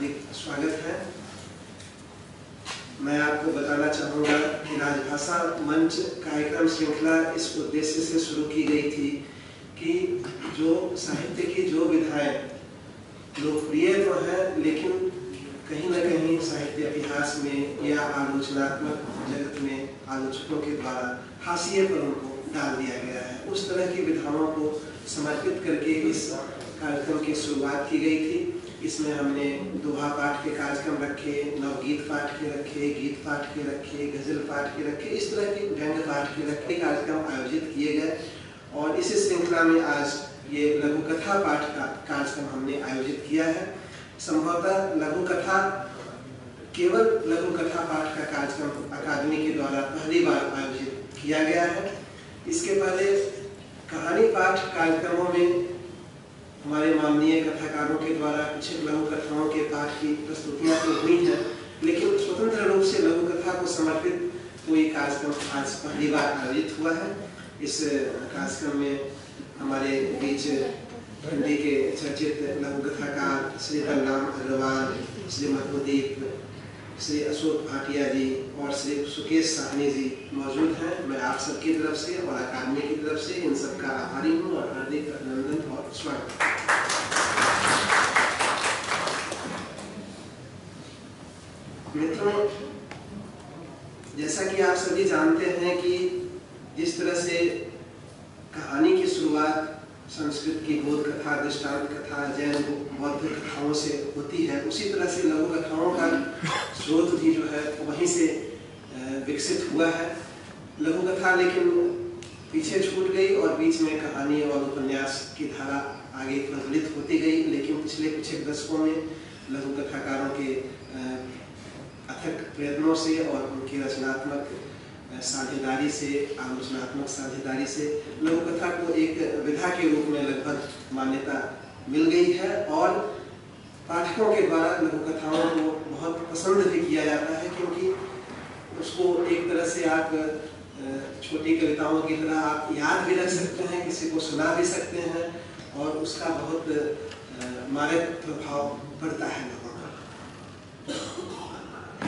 हार्दिक स्वागत है। मैं आपको बताना चाहूँगा कि राजभाषा मंच कार्यक्रम श्रृंखला इस उद्देश्य से शुरू की गई थी कि जो साहित्य की जो विधाएं लोकप्रिय तो हैं, लेकिन कहीं न कहीं साहित्य इतिहास में या आलोचनात्मक जगत में आलोचकों के द्वारा हाशिए पर उनको डाल दिया गया है, उस तरह की विधाओं को समर्पित करके इस कार्यक्रम की शुरुआत की गई थी। इसमें हमने दोहा पाठ के कार्यक्रम रखे, नवगीत पाठ के रखे, गीत पाठ के रखे, गजल पाठ के रखे, इस तरह के व्यंग पाठ के रखे कार्यक्रम आयोजित किए गए। और इसी श्रृंखला में आज ये लघु कथा पाठ का कार्यक्रम हमने आयोजित किया है। संभवतः लघु कथा केवल लघु कथा पाठ का कार्यक्रम अकादमी के द्वारा पहली बार आयोजित किया गया है। इसके पहले कहानी पाठ कार्यक्रमों में हमारे माननीय कथाकारों के द्वारा कुछ लघु कथाओं के पाठ की प्रस्तुतियाँ तो हुई हैं, लेकिन स्वतंत्र रूप से लघु कथा को समर्पित कोई कार्यक्रम आज पहली बार आयोजित हुआ है। इस कार्यक्रम में हमारे बीच हिंदी के चर्चित लघु कथाकार श्री बलराम अग्रवाल, श्री मधुदीप, श्री अशोक भाटिया जी और श्री सुकेश साहनी जी मौजूद हैं। मैं आप सबकी तरफ से और अकादमी की तरफ से इन सबका आभारी हूँ और हार्दिक अभिनंदन और स्वागत। मित्रों, जैसा कि आप सभी जानते हैं कि जिस तरह से कहानी की शुरुआत संस्कृत की बोध कथा, दृष्टांत कथा, जैन बौद्ध कथाओं से होती है, उसी तरह से लघु कथाओं का स्रोत भी जो है वहीं से विकसित हुआ है। लघु कथा लेकिन पीछे छूट गई और बीच में कहानी और उपन्यास की धारा आगे प्रज्वलित होती गई, लेकिन पिछले कुछ एक दशकों में लघु कथाकारों के अथक प्रयत्नों से और उनकी रचनात्मक साझेदारी से, आलोचनात्मक साझेदारी से लघु कथा को एक विधा के रूप में लगभग मान्यता मिल गई है और पाठकों के द्वारा लघु कथाओं को बहुत पसंद भी किया जाता है, क्योंकि उसको एक तरह से आप छोटी कविताओं की तरह आप याद भी रख सकते हैं, किसी को सुना भी सकते हैं और उसका बहुत मारक प्रभाव पड़ता है लोगों पर।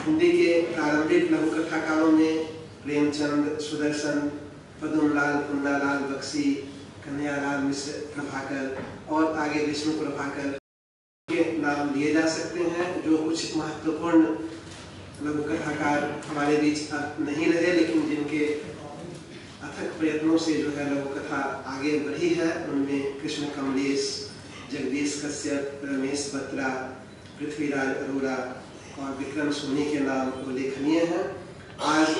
हिंदी के प्रारंभिक लघु कथाकारों में प्रेमचंद, सुदर्शन, पद्मलाल, पुन्नालाल बख्शी, कन्हैयालाल मिश्र प्रभाकर और आगे विष्णु प्रभाकर के नाम लिए जा सकते हैं, जो कुछ महत्वपूर्ण लघु कथाकार हमारे बीच अब नहीं रहे, लेकिन जिनके अथक प्रयत्नों से जो है लघु कथा आगे बढ़ी है। उनमें कृष्ण कमलेश, जगदीश कश्यप, रमेश बत्रा, पृथ्वीराज अरोड़ा और विक्रम सोनी के नाम उल्लेखनीय हैं। आज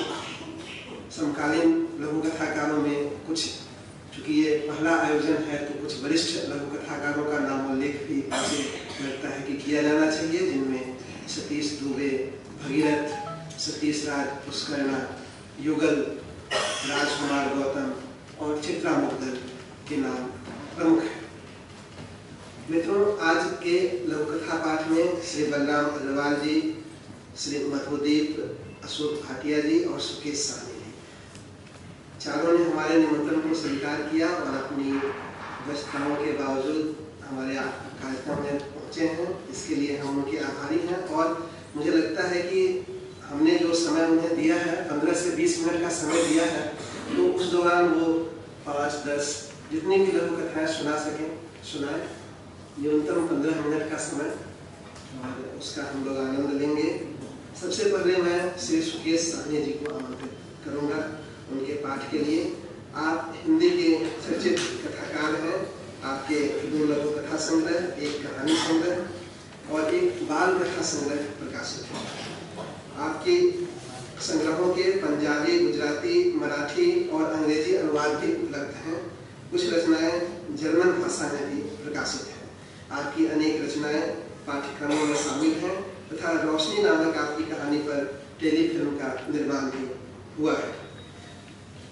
समकालीन लघु कथाकारों में कुछ, चूंकि ये पहला आयोजन है, तो कुछ वरिष्ठ लघु कथाकारों का नाम उल्लेख भी मुझे लगता है कि किया जाना चाहिए, जिनमें सतीश दुबे, भगीरथ, सतीश राज पुष्करना, युगल, राजकुमार गौतम और चित्रा मुग्धल के नाम प्रमुख हैं। मित्रों, आज के लघु कथा पाठ में श्री बलराम अग्रवाल जी, श्री मधुदीप, अशोक भाटिया जी और सुकेश साहनी जी, चारों ने हमारे निमंत्रण को स्वीकार किया और अपनी व्यस्तताओं के बावजूद हमारे कार्यक्रम में पहुँचे हैं। इसके लिए हम उनके आभारी हैं और मुझे लगता है कि हमने जो समय उन्हें दिया है, 15 से 20 मिनट का समय दिया है, तो उस दौरान वो 5-10 जितनी भी लघु कथाएँ सुना सकें सुनाएं। न्यूनतम 15 मिनट का समय और उसका हम लोग आनंद लेंगे। सबसे पहले मैं श्री सुकेश साहनी जी को आमंत्रित करूंगा उनके पाठ के लिए। आप हिंदी के चर्चित कथाकार हैं। आपके 2 लघु कथा संग्रह, 1 कहानी संग्रह और 1 बाल कथा संग्रह प्रकाशित है। आपके संग्रहों के पंजाबी, गुजराती, मराठी और अंग्रेजी अनुवाद भी उपलब्ध हैं। कुछ रचनाएं जर्मन भाषा में भी प्रकाशित हैं। आपकी अनेक रचनाएं पाठ्यक्रमों में शामिल हैं तथा रोशनी नामक आपकी कहानी पर टेलीफिल्म का निर्माण भी हुआ है।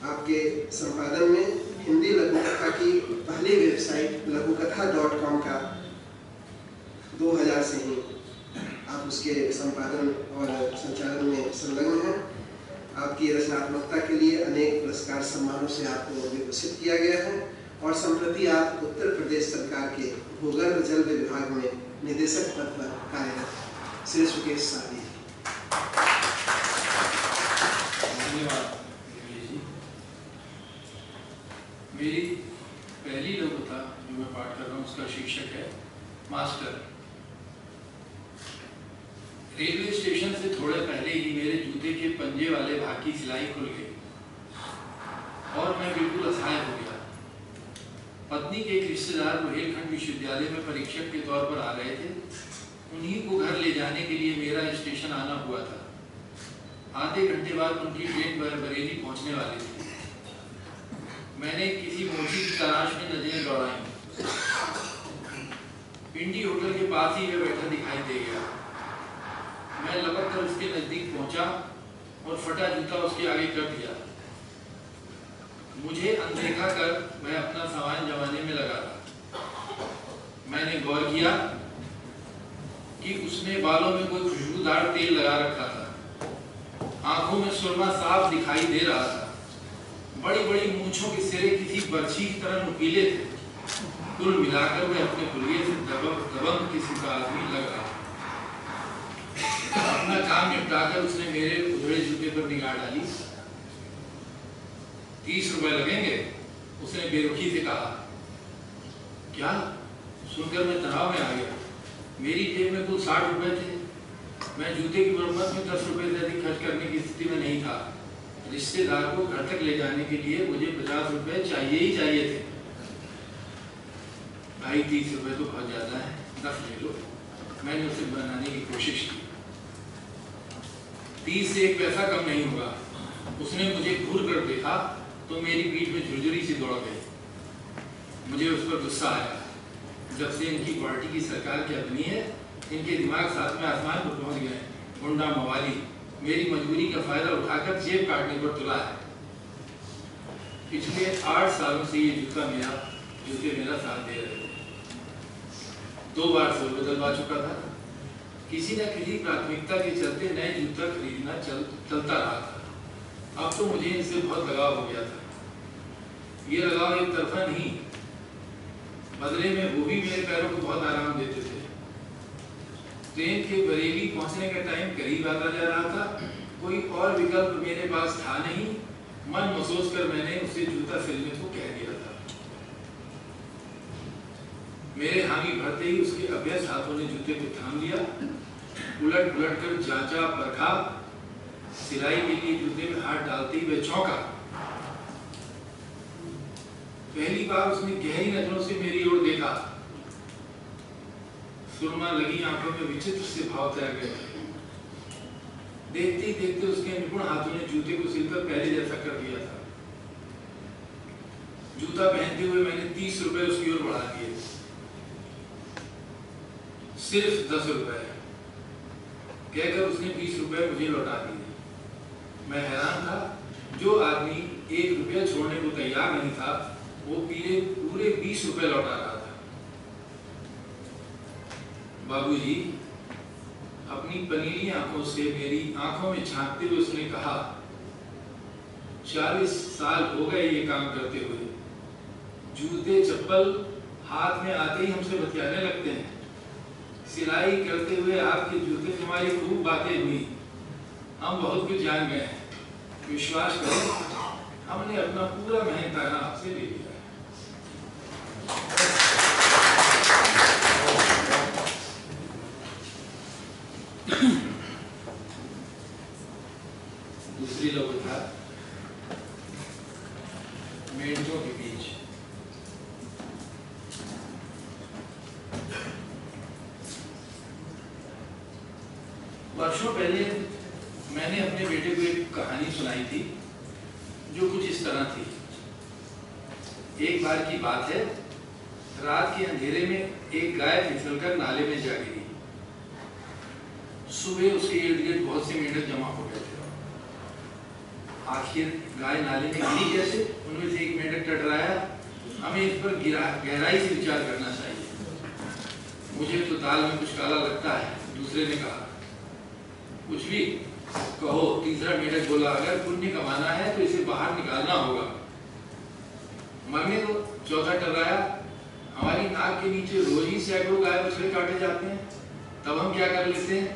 आपके संपादन में हिंदी लघु कथा की पहली वेबसाइट लघुकथा.com का 2000 से ही आप उसके संपादन और संचालन में संलग्न हैं। आपकी रचनात्मकता के लिए अनेक पुरस्कार सम्मानों से आपको विभूषित किया गया है और संप्रति आप उत्तर प्रदेश सरकार के भूगर्भ जल विभाग में निदेशक पद पर कार्यरत हैं। श्री सुकेश सादी। धन्यवाद जी। मेरी पहली लघुकथा जो मैं पाठ कर रहा हूँ उसका शीर्षक है मास्टर। रेलवे स्टेशन से थोड़े पहले ही मेरे जूते के पंजे वाले भाग की सिलाई खुल गई और मैं बिल्कुल असहाय हो गया। पत्नी के एक रिश्तेदार बुंदेलखंड विश्वविद्यालय में परीक्षक के तौर पर आ रहे थे। उन्हीं को घर ले जाने के लिए मेरा स्टेशन आना हुआ था। आधे घंटे बाद उनकी ट्रेन बरेली पहुंचने वाली थी। मैंने किसी मोची की तलाश में नजरें दौड़ाई। पिंडी होटल के पास ही वह बैठा दिखाई दे गया। मैं लपक कर उसके नजदीक पहुंचा और फटा जूता उसके आगे कर दिया। मुझे अनदेखा कर वह अपना सामान जमाने में लगा था। मैंने गौर किया कि उसने बालों में कोई खुशबूदार तेल लगा रखा था। आंखों में सुरमा साफ दिखाई दे रहा था। बड़ी बड़ी मूंछों के सिरे किसी बर्छी की तरह नुकीले थे। कुल मिलाकर वह अपने खुलिये से दबंग किसी का आदमी लग रहा। अपना काम निपटाकर उसने मेरे उधड़े जूते पर निगाह डाली। 30 रुपए लगेंगे, उसने बेरुखी से कहा। क्या? सुनकर मैं तनाव में आ गया। मेरी जेब में कुल 60 रुपए थे। मैं जूते की मरम्मत में 10 रुपए से अधिक खर्च करने की स्थिति में नहीं था। रिश्तेदार को घर तक ले जाने के लिए मुझे 50 रुपए चाहिए ही चाहिए थे। भाई 30 रुपए तो बहुत ज्यादा है, 10 ले लो। मैंने उसे बनाने की कोशिश की। 30 से एक पैसा कम नहीं होगा। उसने मुझे घूर कर देखा तो मेरी पीठ में झुरझुरी सी दौड़ गई। मुझे उस पर गुस्सा आया। जब से इनकी पार्टी की सरकार क्या बनी है, इनके दिमाग साथ में आसमान पर पहुंच गए। गुंडा मवाली मेरी मजबूरी का फायदा उठाकर जेब काटने पर तुला है। पिछले 8 सालों से ये जूते मेरा साथ दे रहे थे। 2 बार सोल बदलवा चुका था। किसी न किसी प्राथमिकता के चलते नए जूता खरीदना चलता रहा था। अब तो मुझे इनसे बहुत लगाव हो गया था। ये लगाव एक तरफा नहीं, बदले में वो भी मेरे पैरों को बहुत आराम देते थे। ट्रेन के बरेली पहुंचने का टाइम करीब आता जा रहा था। कोई और विकल्प मेरे पास था नहीं। मन महसूस कर मैंने उसे जूता सिलने को कह दिया था। मेरे हामी भरते ही उसके अभ्यस्त हाथों ने जूते को थाम लिया। उलट पुलट कर जांचा परखा। सिलाई के लिए जूते में हाथ डालते ही वह चौंका। पहली बार उसने गहरी नजरों से मेरी ओर देखा। सुरमा लगी आंखों में विचित्र से भाव तैर गए। देखते ही देखते उसके निपुण हाथों ने जूते को सिलकर पहले जैसा कर दिया था। जूता पहनते हुए मैंने 30 रुपए उसकी ओर बढ़ा दिए। सिर्फ 10 रुपए कहकर उसने 20 रुपए मुझे लौटा दिए। मैं हैरान था। जो आदमी 1 रुपया छोड़ने को तैयार नहीं था, वो पूरे 20 रुपए लौटा रहा था। बाबूजी, अपनी पनीली आंखों से मेरी आंखों में झांकते हुए उसने कहा, 40 साल हो गए ये काम करते हुए। जूते चप्पल हाथ में आते ही हमसे बतियाने लगते हैं। सिलाई करते हुए आपके जूते से हमारी खूब बातें हुई। हम बहुत कुछ जान गए हैं। विश्वास करें, हमने अपना पूरा मेहनताना आपसे ले लिया है। दूसरी लघुकथा मेंढकों के बीच। वर्षों पहले मैंने अपने बेटे को एक कहानी सुनाई थी जो कुछ इस तरह थी। एक बार की बात है, रात के अंधेरे में एक गाय फिसलकर नाले में जा गिरी। सुबह उसके इर्द गिर्द बहुत से मेंढक जमा हो गए थे। आखिर गाय नाले में गिरी कैसे? उनमें से एक मेंढक टटराया, हमें इस पर गहराई से विचार करना चाहिए। मुझे तो ताल में कुछ काला लगता है। दूसरे ने कहा, कुछ भी कहो। तीसरा मेंढक बोला, अगर पुण्य कमाना है तो इसे बाहर निकालना होगा। मरने को चौथा टर्राया, हमारी नाक के नीचे रोज ही सैकड़ों गाय बछड़े काटे जाते हैं, तब हम क्या कर लेते हैं?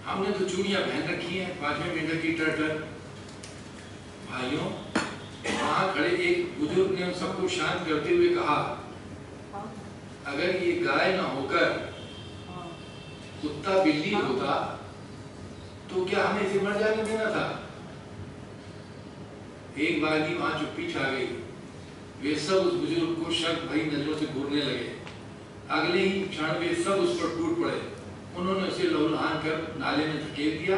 हमने तो चूड़ियां पहन रखी हैं, 5वें मेंढक की टर्टल। भाइयों, वहां खड़े एक बुजुर्ग ने उन सबको शांत करते हुए कहा, अगर ये गाय ना होकर कुत्ता बिल्ली होता तो क्या हमें इसे मर जाने देना था? एक बार ही वहां चुप्पी छा गई। वे सब उस बुजुर्ग को शक भरी नजरों से घूरने लगे। अगले ही क्षण वे सब उस पर टूट पड़े। उन्होंने उसे लहूलुहान कर नाले में धकेल दिया।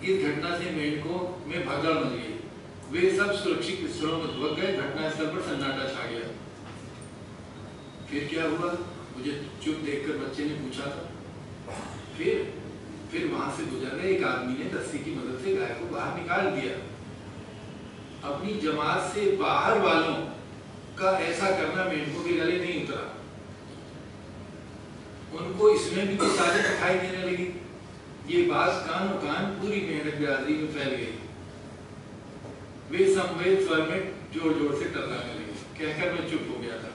इस घटना से मेंढकों में भगदड़ मच गई। वे सब सुरक्षित स्थलों में दुबक गए। घटनास्थल पर सन्नाटा छा गया। फिर क्या हुआ? मुझे चुप देखकर बच्चे ने पूछा था। फिर वहां से गुजर रहे एक आदमी ने रस्सी की मदद से गाय को बाहर निकाल दिया। अपनी जमात से बाहर वालों का ऐसा करना मेंढकों के गले नहीं उतरा। उनको इसमें भी कुछ साजिश दिखाई देने लगी। ये बात कानो कान पूरी मेंढक बिरादरी में फैल गई। वे संवेद स्वर में जोर जोर से टर्राने लगे। कहकर मैं चुप हो गया था।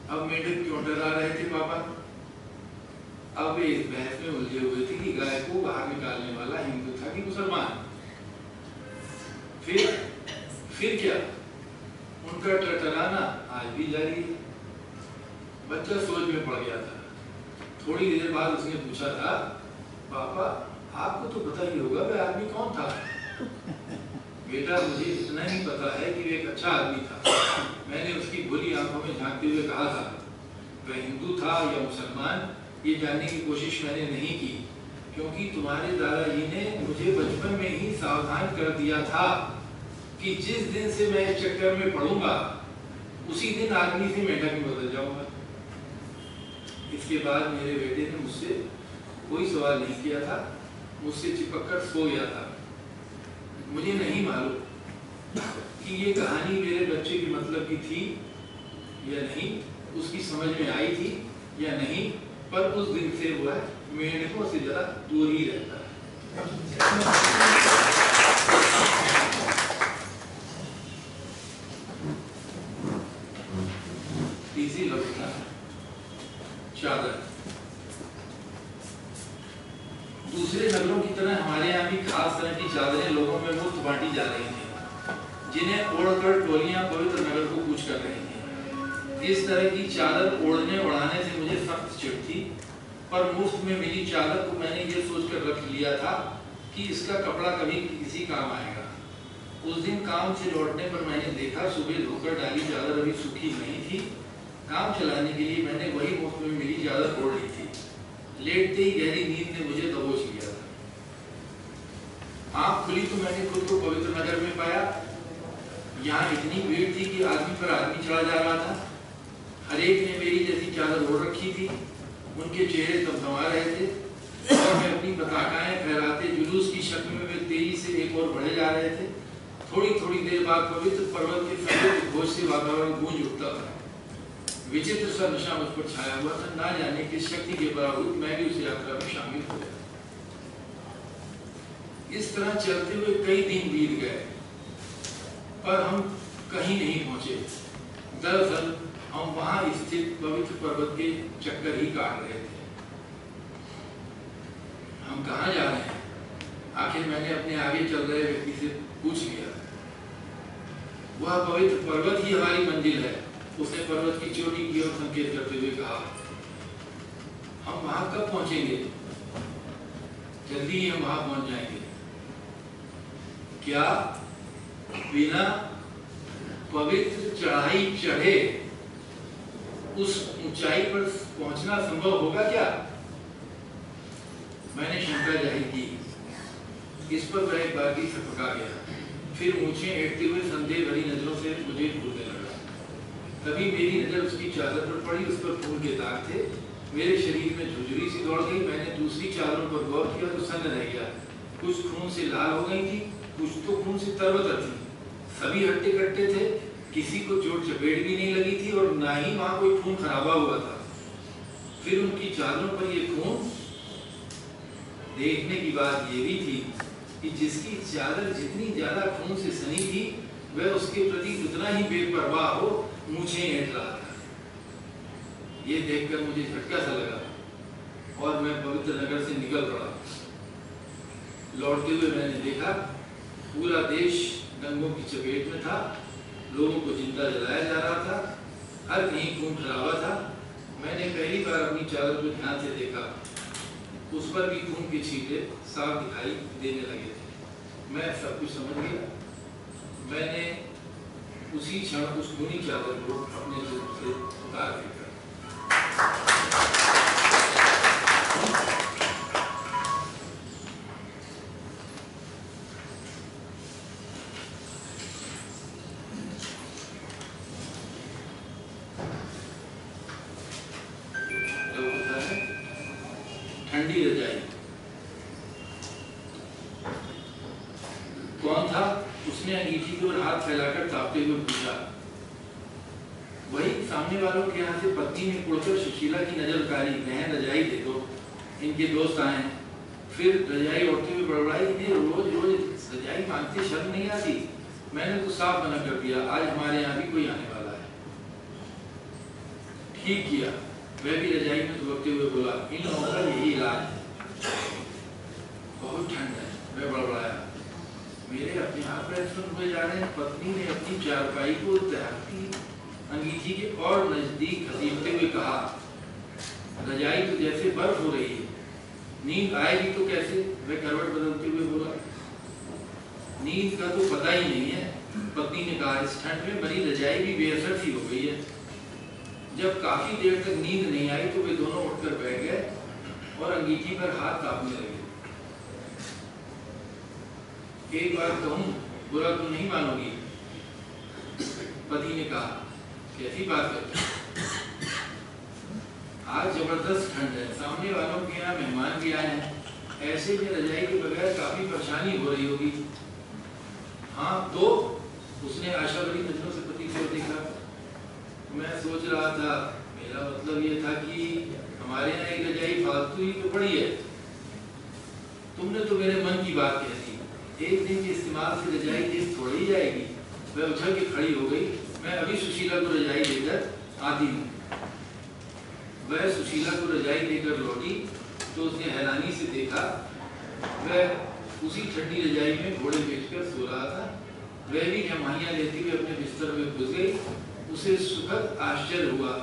अब मेंढक क्यों डरा रहे थे पापा? अब वे इस बहस में उलझे हुए थे कि गाय को बाहर निकालने वाला हिंदू था कि मुसलमान। फिर क्या? उनका टटराना आज भी जारी है। बच्चा सोच में पड़ गया था। थोड़ी देर बाद उसने पूछा था, पापा आपको तो पता ही होगा वह आदमी कौन था? बेटा, मुझे इतना ही पता है कि वे एक अच्छा आदमी था। मैंने उसकी भूली आंखों में झांकते हुए कहा था। वह हिंदू था या मुसलमान ये जानने की कोशिश मैंने नहीं की, क्योंकि तुम्हारे दादाजी ने मुझे बचपन में ही सावधान कर दिया था कि जिस दिन से मैं इस चक्कर में पड़ूंगा उसी दिन आदमी से मेंढक में बदल जाऊंगा। इसके बाद मेरे बेटे ने मुझसे कोई सवाल नहीं किया था। मुझसे चिपक कर सो गया था। मुझे नहीं मालूम कि ये कहानी मेरे बच्चे के मतलब की थी या नहीं, उसकी समझ में आई थी या नहीं, पर उस दिन से वह मेंढकों से जरा दूर ही रहता है। तीसरी लघुकथा, चादर। दूसरे नगरों की तरह हमारे यहाँ भी खास तरह की चादरें लोगों में मुफ्त बांटी जा रही थी, जिन्हें ओढ़कर टोलियां पवित्र नगर को कूच कर रही थी। इस तरह की चादर ओढ़ने ओढ़ाने से मुझे सख्त चिढ़ थी, पर मुफ्त में मिली चादर को मैंने ये सोचकर रख लिया था कि इसका कपड़ा कभी किसी काम आएगा। उस दिन काम से लौटने पर मैंने देखा सुबह धोकर डाली चादर अभी सूखी नहीं थी। काम चलाने के लिए मैंने वही मुफ्त में मिली चादर ओढ़ ली थी। लेटते ही गहरी नींद ने मुझे दबोच लिया था। आंख खुली तो मैंने खुद को पवित्र नगर में पाया। यहाँ इतनी भीड़ थी कि आदमी पर आदमी चढ़ा जा रहा था। हर एक ने मेरी जैसी चादर ओढ़ रखी थी। उनके चेहरे तमतमा रहे थे और मैं अपनी पताकाएं फहराते जुलूस की शक्ल में वे तेजी से एक और बढ़े जा रहे थे। थोड़ी थोड़ी देर बाद पवित्र पर्वत के संगीत घोष से वातावरण गूंज उठता था। विचित्र सा नशा मुझ पर छाया हुआ था। ना जाने किस शक्ति के बावजूद मैं भी उस यात्रा में शामिल हो गया। इस तरह चलते हुए कई दिन बीत गए, पर हम कहीं नहीं पहुंचे। दरअसल हम वहां स्थित पवित्र पर्वत के चक्कर ही काट रहे थे। हम कहाँ जा रहे हैं? आखिर मैंने अपने आगे चल रहे व्यक्ति से पूछ लिया। वह पवित्र पर्वत ही हमारी मंजिल है, उसने पर्वत की चोटी की ओर संकेत करते हुए कहा। हम वहां कब पहुंचेंगे? जल्दी ही हम वहां पहुंच जाएंगे। क्या बिना पवित्र चढ़ाई चढ़े उस ऊंचाई पर पहुंचना संभव होगा क्या? मैंने शंका जाहिर की। इस पर वह एक बार की सपका गया। फिर ऊंचे एटते हुए संदेह भरी नजरों से मुझे घूरने लगा। तभी मेरी नजर उसकी चादर पर पड़ी। उस पर खून के दाग थे। मेरे शरीर में झुरझुरी सी दौड़ गई। मैंने दूसरी चादरों पर गौर किया तो सन्न रह गया। कुछ खून से लाल हो गई थी, कुछ तो खून से तरबतर थी। सभी हट्टे कट्टे थे। किसी को चोट चपेट भी नहीं लगी थी और ना ही वहां कोई खून खराबा हुआ था। फिर उनकी चादरों पर ये खून। देखने की बात ये भी थी कि जिसकी चादर जितनी ज्यादा खून से सनी थी वह उसके प्रति उतना ही बेपरवाह हो मूछें ऐंठ रहा था। ये देखकर मुझे झटका सा लगा और मैं पवित्र नगर से निकल पड़ा। लौटते हुए मैंने देखा पूरा देश दंगों की चपेट में था, लोगों को जिंदा जलाया जा रहा था, हर कहीं खून खराबा था। मैंने पहली बार अपनी चादर को ध्यान से देखा, उस पर भी खून के छींटे साफ दिखाई देने लगे थे। मैं सब कुछ समझ गया। मैंने उसी क्षण उस खूनी चादर को अपने जुल्म से उतार फेंका। ठंडी रजाई कौन था? उसने अंगीठी की ओर हाथ फैलाकर तापते हुए पूछा। वही सामने वालों के यहाँ से पत्नी ने उड़कर सुशीला की नजर उतारी। बहन रजाई दे दो, इनके दोस्त आए। फिर रजाई ओढ़ते हुए बड़बड़ाई, इन्हें रोज रोज रजाई मांगते शर्म नहीं आती? मैंने तो साफ मना कर दिया, आज हमारे यहाँ भी कोई आने वाला है। ठीक किया। वह भी रजाई में दुबकते हुए बोला, इन लोगों का यही इलाज है। बहुत ठंड है। मैं बड़बड़ाया, मेरे अपने आप पैर सुन हुए जा रहे हैं। पत्नी ने अपनी चारपाई को तैरती अंगीठी के और नजदीक खसीटते हुए कहा, रजाई तो जैसे बर्फ हो रही है, नींद आएगी तो कैसे? वह करवट बदलते हुए बोला, नींद का तो पता ही नहीं है। पत्नी ने कहा, इस ठंड में बनी रजाई भी बेअसर सी हो गई है। जब काफी देर तक नींद नहीं आई तो वे दोनों उठकर बैठ गए और अंगीठी पर हाथ तापने लगे। एक बात कहूं, बुरा तुम नहीं मानोगी? पति ने कहा, कैसी बात करते? आज जबरदस्त ठंड है, सामने वालों के यहाँ मेहमान भी आए हैं। ऐसे में रजाई के बगैर काफी परेशानी हो रही होगी। हाँ तो? उसने आशा भरी नजरों से पति को देखा। मैं सोच रहा था, मेरा मतलब ये था कि हमारे यहाँ एक रजाई फालतू ही तो पड़ी है। तुमने तो मेरे मन की बात कह दी। एक दिन के इस्तेमाल से रजाई देश थोड़ी ही जाएगी। वह उछल के खड़ी हो गई। मैं अभी सुशीला को रजाई देकर आती हूँ। वह सुशीला को रजाई देकर लौटी तो उसने हैरानी से देखा, वह उसी ठंडी रजाई में घोड़े बेचकर सो रहा था। वह भी जमाहियां लेती हुए अपने बिस्तर में घुस गई। उसे सुखद आश्चर्य हुआ,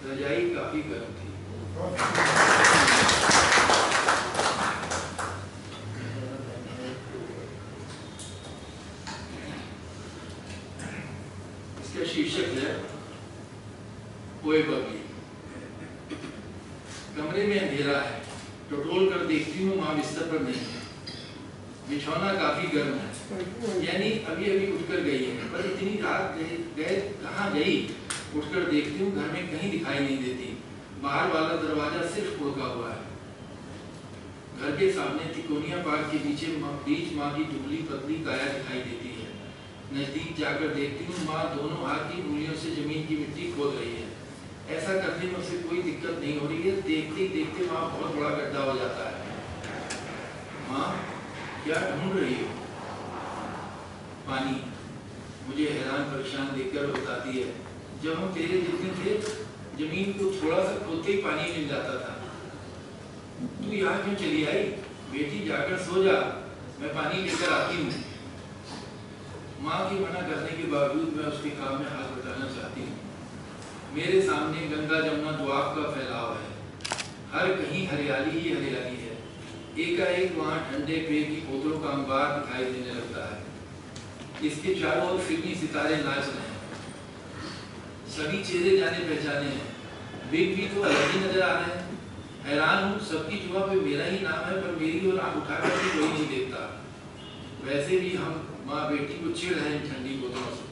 रजाई काफी गर्म थी। इसका शीर्षक है ओए बबली। कमरे में अंधेरा है, टटोल कर देखती हूँ माँ बिस्तर पर नहीं है। बिछौना काफी गर्म है, यानी अभी अभी उठकर गई है। पर इतनी रात गए कहाँ गई? उठकर देखती हूँ घर में कहीं दिखाई नहीं देती। बाहर वाला दरवाजा सिर्फ खुला हुआ है। घर के सामने तिकोनिया पार्क के बीच माँ की दुबली पतली काया दिखाई देती है। नजदीक जाकर देखती हूँ माँ दोनों हाथ की उंगलियों से जमीन की मिट्टी खोद रही है। ऐसा करने में उसे कोई दिक्कत नहीं हो रही है। देखते ही देखते माँ बहुत बड़ा गड्ढा हो जाता है। माँ क्या ढूंढ रही हो? पानी। मुझे हैरान परेशान देखकर बताती है, जब हम तेरे जितने थे जमीन को थोड़ा सा खोदते ही पानी मिल जाता था। तू यहाँ क्यों चली आई? बेटी जाकर सो जा, मैं पानी लेकर आती हूँ। माँ के मना करने के बावजूद मैं उसके काम में हाथ बटाना चाहती हूँ। मेरे सामने गंगा जमुना द्वाब का फैलाव है, हर कहीं हरियाली ही हरियाली है। एकाएक वहाँ ठंडे पेड़ की बोतलों का अंबार दिखाई देने लगता है। इसके चारों ओर फिल्मी सितारे नाच रहे हैं। सभी चेहरे जाने पहचाने हैं। बिग भी तो अलग ही नजर आ रहे हैं। हैरान हूँ, सबकी जुबां पे मेरा ही नाम है, पर मेरी ओर आंख उठाकर भी कोई नहीं देखता। वैसे भी हम माँ बेटी को चिढ़ रहे हैं ठंडी बोतलों से।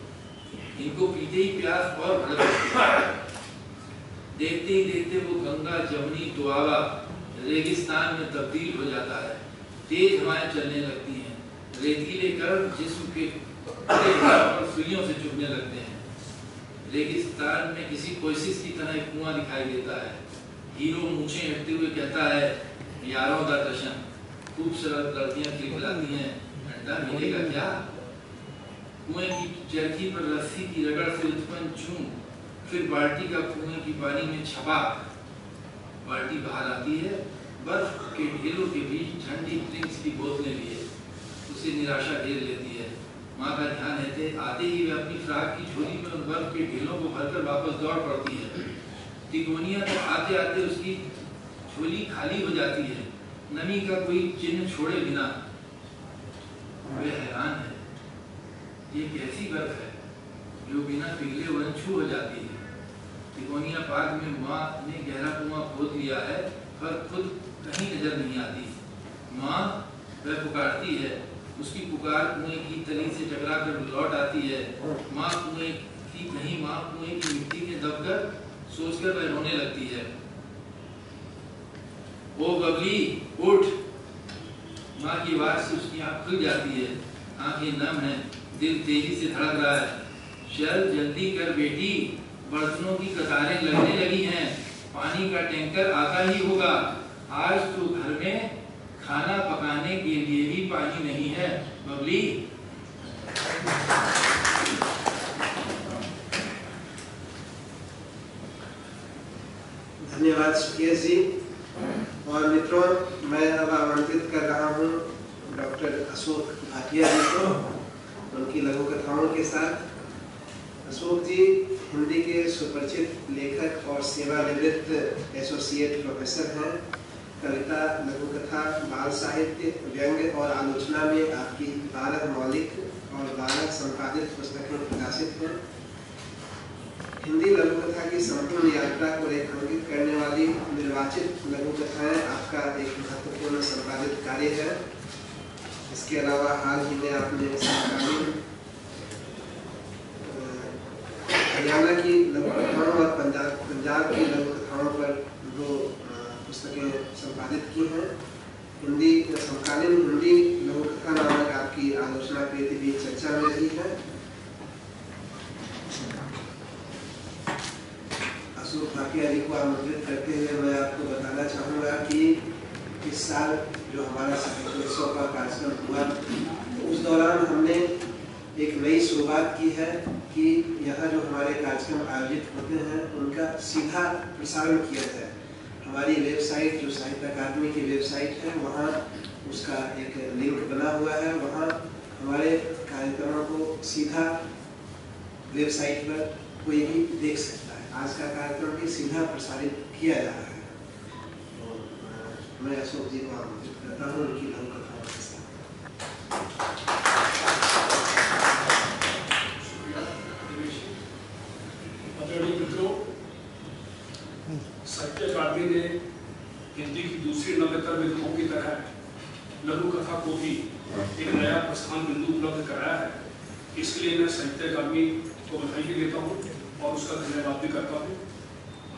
इनको पीते ही प्यास और भड़क जाती है। देखते ही देखते वो गंगा जमुनी दुआबा रेगिस्तान में तब्दील हो जाता है। तेज हवाएं चलने लगती हैं। रेतीले कण जिस्म के और सुइयों से चुभने लगते हैं। रेगिस्तान में किसी कोशिश की तरह एक कुआं दिखाई देता है। हीरो मूछें हटते हुए कहता है, यारों दा जश्न। खूबसूरत लड़कियां खिलखिलाती हैं, ठंडा मिलेगा क्या? कुएं की चरखी पर रस्सी की रगड़ से उत्पन्न चूम, फिर बाल्टी का कुएं की पानी में छपा। बाल्टी बाहर आती है, बर्फ के ढेलों के बीच ठंडी ड्रिंक्स की बोतलें लिए उसे निराशा घेर लेती है। माँ का ध्यान आते ही वे अपनी फ्राक की झोली में उन बर्फ के ढेलों को भरकर वापस दौड़ पड़ती है। तिकोनिया तक आते आते उसकी झोली खाली हो जाती है, नमी का कोई चिन्ह छोड़े बिना। वे हैरान है, ये कैसी बर्फ है जो बिना पिघले वनछू हो जाती है। तिकोनिया पार्क में माँ ने गहरा कुआं खोद लिया है, पर खुद कहीं नजर नहीं आती। माँ, वह पुकारती है, उसकी पुकार कुएं की तली से टकरा कर लौट आती है। माँ कुएं की नहीं, माँ कुएं की मिट्टी में दबकर सोचकर वह रोने लगती है। ओ बबली उठ! माँ की आवाज से उसकी आँख खुल जाती है, आंखें नम है, दिल तेजी से धड़क रहा है। चल जल्दी कर बेटी, बर्तनों की कतारें लगने लगी हैं, पानी का टैंकर आता ही होगा। आज तो घर में खाना पकाने के लिए भी पानी नहीं है बबली। धन्यवाद सुकेश जी। और मित्रों, मैं अब आमंत्रित कर रहा हूँ डॉक्टर अशोक भाटिया जी को उनकी लघु कथाओं के साथ। अशोक जी हिंदी के सुपरिचित लेखक और सेवानिवृत्त एसोसिएट प्रोफेसर हैं। कविता, लघु कथा, बाल साहित्य, व्यंग्य और आलोचना में आपकी 12 मौलिक और 12 संपादित पुस्तकें प्रकाशित हैं। हिंदी लघु कथा की संपूर्ण यात्रा को रेखांकित करने वाली निर्वाचित लघु कथाएं आपका एक महत्वपूर्ण संपादित कार्य है। इसके अलावा हाल ही में आपने समकालीन हरियाणा की लघु कथाओं और पंजाब की लघु कथाओं पर 2 पुस्तकें संपादित की हैं। हिंदी समकालीन हिंदी लघु कथा नामक आपकी आलोचना कृति भी चर्चा में रही है। अशोक भाटिया जी को आमंत्रित करते हुए मैं आपको बताना चाहूँगा कि इस साल जो हमारा साहित्योत्सव का कार्यक्रम हुआ, उस दौरान हमने एक नई शुरुआत की है कि यहाँ जो हमारे कार्यक्रम आयोजित होते हैं उनका सीधा प्रसारण किया जाए। हमारी वेबसाइट जो साहित्य अकादमी की वेबसाइट है, वहाँ उसका एक लिंक बना हुआ है। वहाँ हमारे कार्यक्रमों को सीधा वेबसाइट पर कोई भी देख सकता है। आज का कार्यक्रम भी सीधा प्रसारित किया जा रहा है। तो मैं अशोक जी को आमंत्रित करता हूँ उनकी लघु कथाओं के साथ। साहित्य अकादमी ने हिंदी की दूसरी नव्यतर विधाओं की तरह लघु कथा को भी एक नया प्रस्थान बिंदु उपलब्ध कराया है। इसके लिए मैं साहित्य अकादमी को बधाई भी देता हूँ और उसका धन्यवाद भी करता हूँ।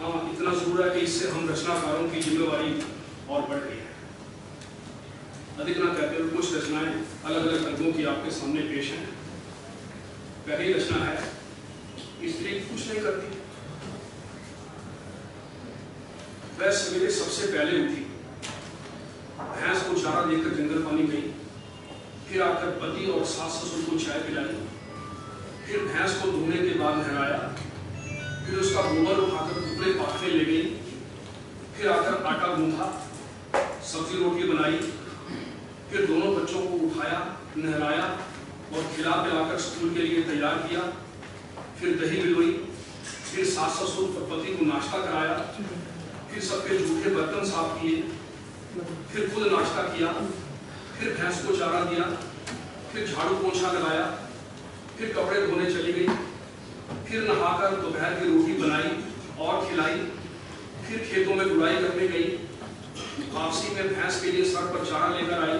हाँ, इतना जरूर है कि इससे हम रचनाकारों की जिम्मेवारी और बढ़ गई है। अधिक न कहते हुए कुछ रचनाएं अलग अलग रंगों की आपके सामने पेश हैं। पहली रचना है, स्त्री कुछ नहीं करती। वह सवेरे सबसे पहले उठी, भैंस को चारा देकर जंगल पानी गई, फिर आकर पति और सास ससुर को चाय पिलाई, फिर भैंस को धोने के बाद नहलाया, फिर उसका गोबर उठाकर ऊपरे पाखने ले गई, फिर आकर आटा गूंथा, सब्जी रोटी बनाई, फिर दोनों बच्चों को उठाया, नहलाया और खिला पिलाकर स्कूल के लिए तैयार किया, फिर दही बिलोई, फिर सास ससुर और पति को नाश्ता कराया, फिर सबके जूठे बर्तन साफ किए, फिर खुद नाश्ता किया, फिर भैंस को चारा दिया, फिर झाड़ू पोछा लगाया, फिर कपड़े धोने चली गई, फिर नहाकर दोपहर की रोटी बनाई और खिलाई, फिर खेतों में गुड़ाई करने गई, वापसी में भैंस के लिए सड़क पर चारा लेकर आई,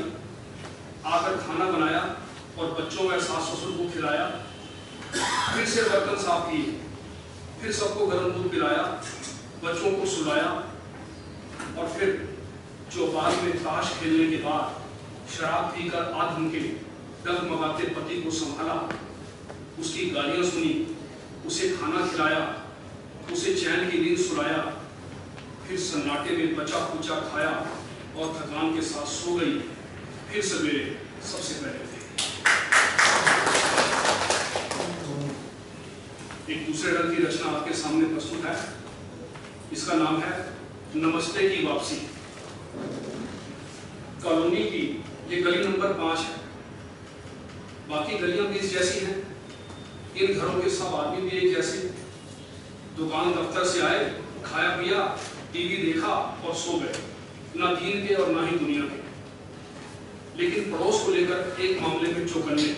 आकर खाना बनाया और बच्चों व सास ससुर को खिलाया, फिर से बर्तन साफ किए, फिर सबको गर्म दूध पिलाया, बच्चों को सुलाया और फिर चौपाल में ताश खेलने के बाद शराब पीकर आधुन के डगमगाते पति को संभाला, उसकी गालियां सुनी, उसे खाना खिलाया, उसे चैन की नींद सुलाया, फिर सन्नाटे में बचा कुचा खाया और थकान के साथ सो गई, फिर सवेरे सबसे पहले उठी। एक दूसरे रंग की रचना आपके सामने प्रस्तुत है। इसका नाम है नमस्ते की वापसी। कॉलोनी की ये गली नंबर 5 है। बाकी गलियां भी जैसी हैं, इन घरों के सब आदमी भी एक जैसे। दुकान दफ्तर से आए, खाया पिया, टीवी देखा और सो गए, ना दीन के और ना ही दुनिया के। लेकिन पड़ोस को लेकर एक मामले में चौकन्ने।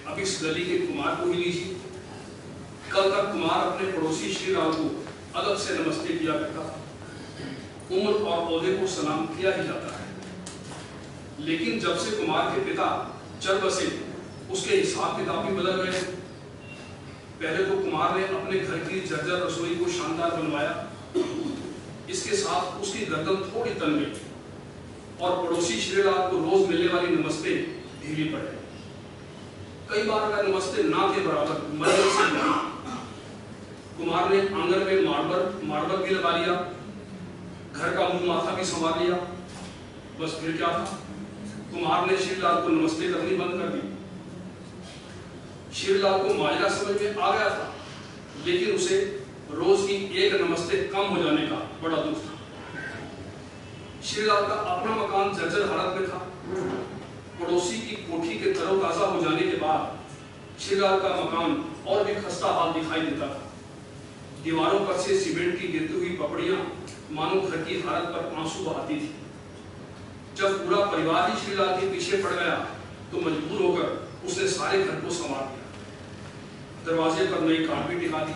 अब इस गली के कुमार को ही लीजिए। कल तक कुमार अपने पड़ोसी श्रीलाल को अलग से नमस्ते किया करता था। उम्र और ओहदे को सलाम किया ही जाता है। लेकिन जब से कुमार के पिता चल बसे, उसके हिसाब किताब भी बदल गए। पहले तो कुमार ने अपने घर की जर्जर रसोई को शानदार बनवाया। इसके साथ उसकी गर्दन थोड़ी तन गई और पड़ोसी श्रीलाल को रोज मिलने वाली नमस्ते ढीली पड़ गई। कई बार अगर नमस्ते ना के बराबर मदद से नहीं। कुमार ने आंगन में मार्बल भी लगा लिया, घर का मुंह माथा भी संवार लिया। बस फिर क्या था, कुमार ने श्रीलाल को नमस्ते करनी बंद कर दी। श्रीलाल को माजरा समझ में आ गया था, लेकिन उसे रोज की एक नमस्ते कम हो जाने का बड़ा दुख था। श्रीलाल का अपना मकान जर्जर हालत में था। पड़ोसी की कोठी के तरोताजा हो जाने के बाद श्रीलाल का मकान और भी खस्ता हाल दिखाई देता था। दीवारों पर से सीमेंट की गिरती हुई पपड़ियां मानो घर की हालत पर आंसू बहाती थी। जब पूरा परिवार ही श्रीलाल के पीछे पड़ गया तो मजबूर होकर उसने सारे घर को संवार दिया। दरवाजे पर नई कारपेट टिका दी।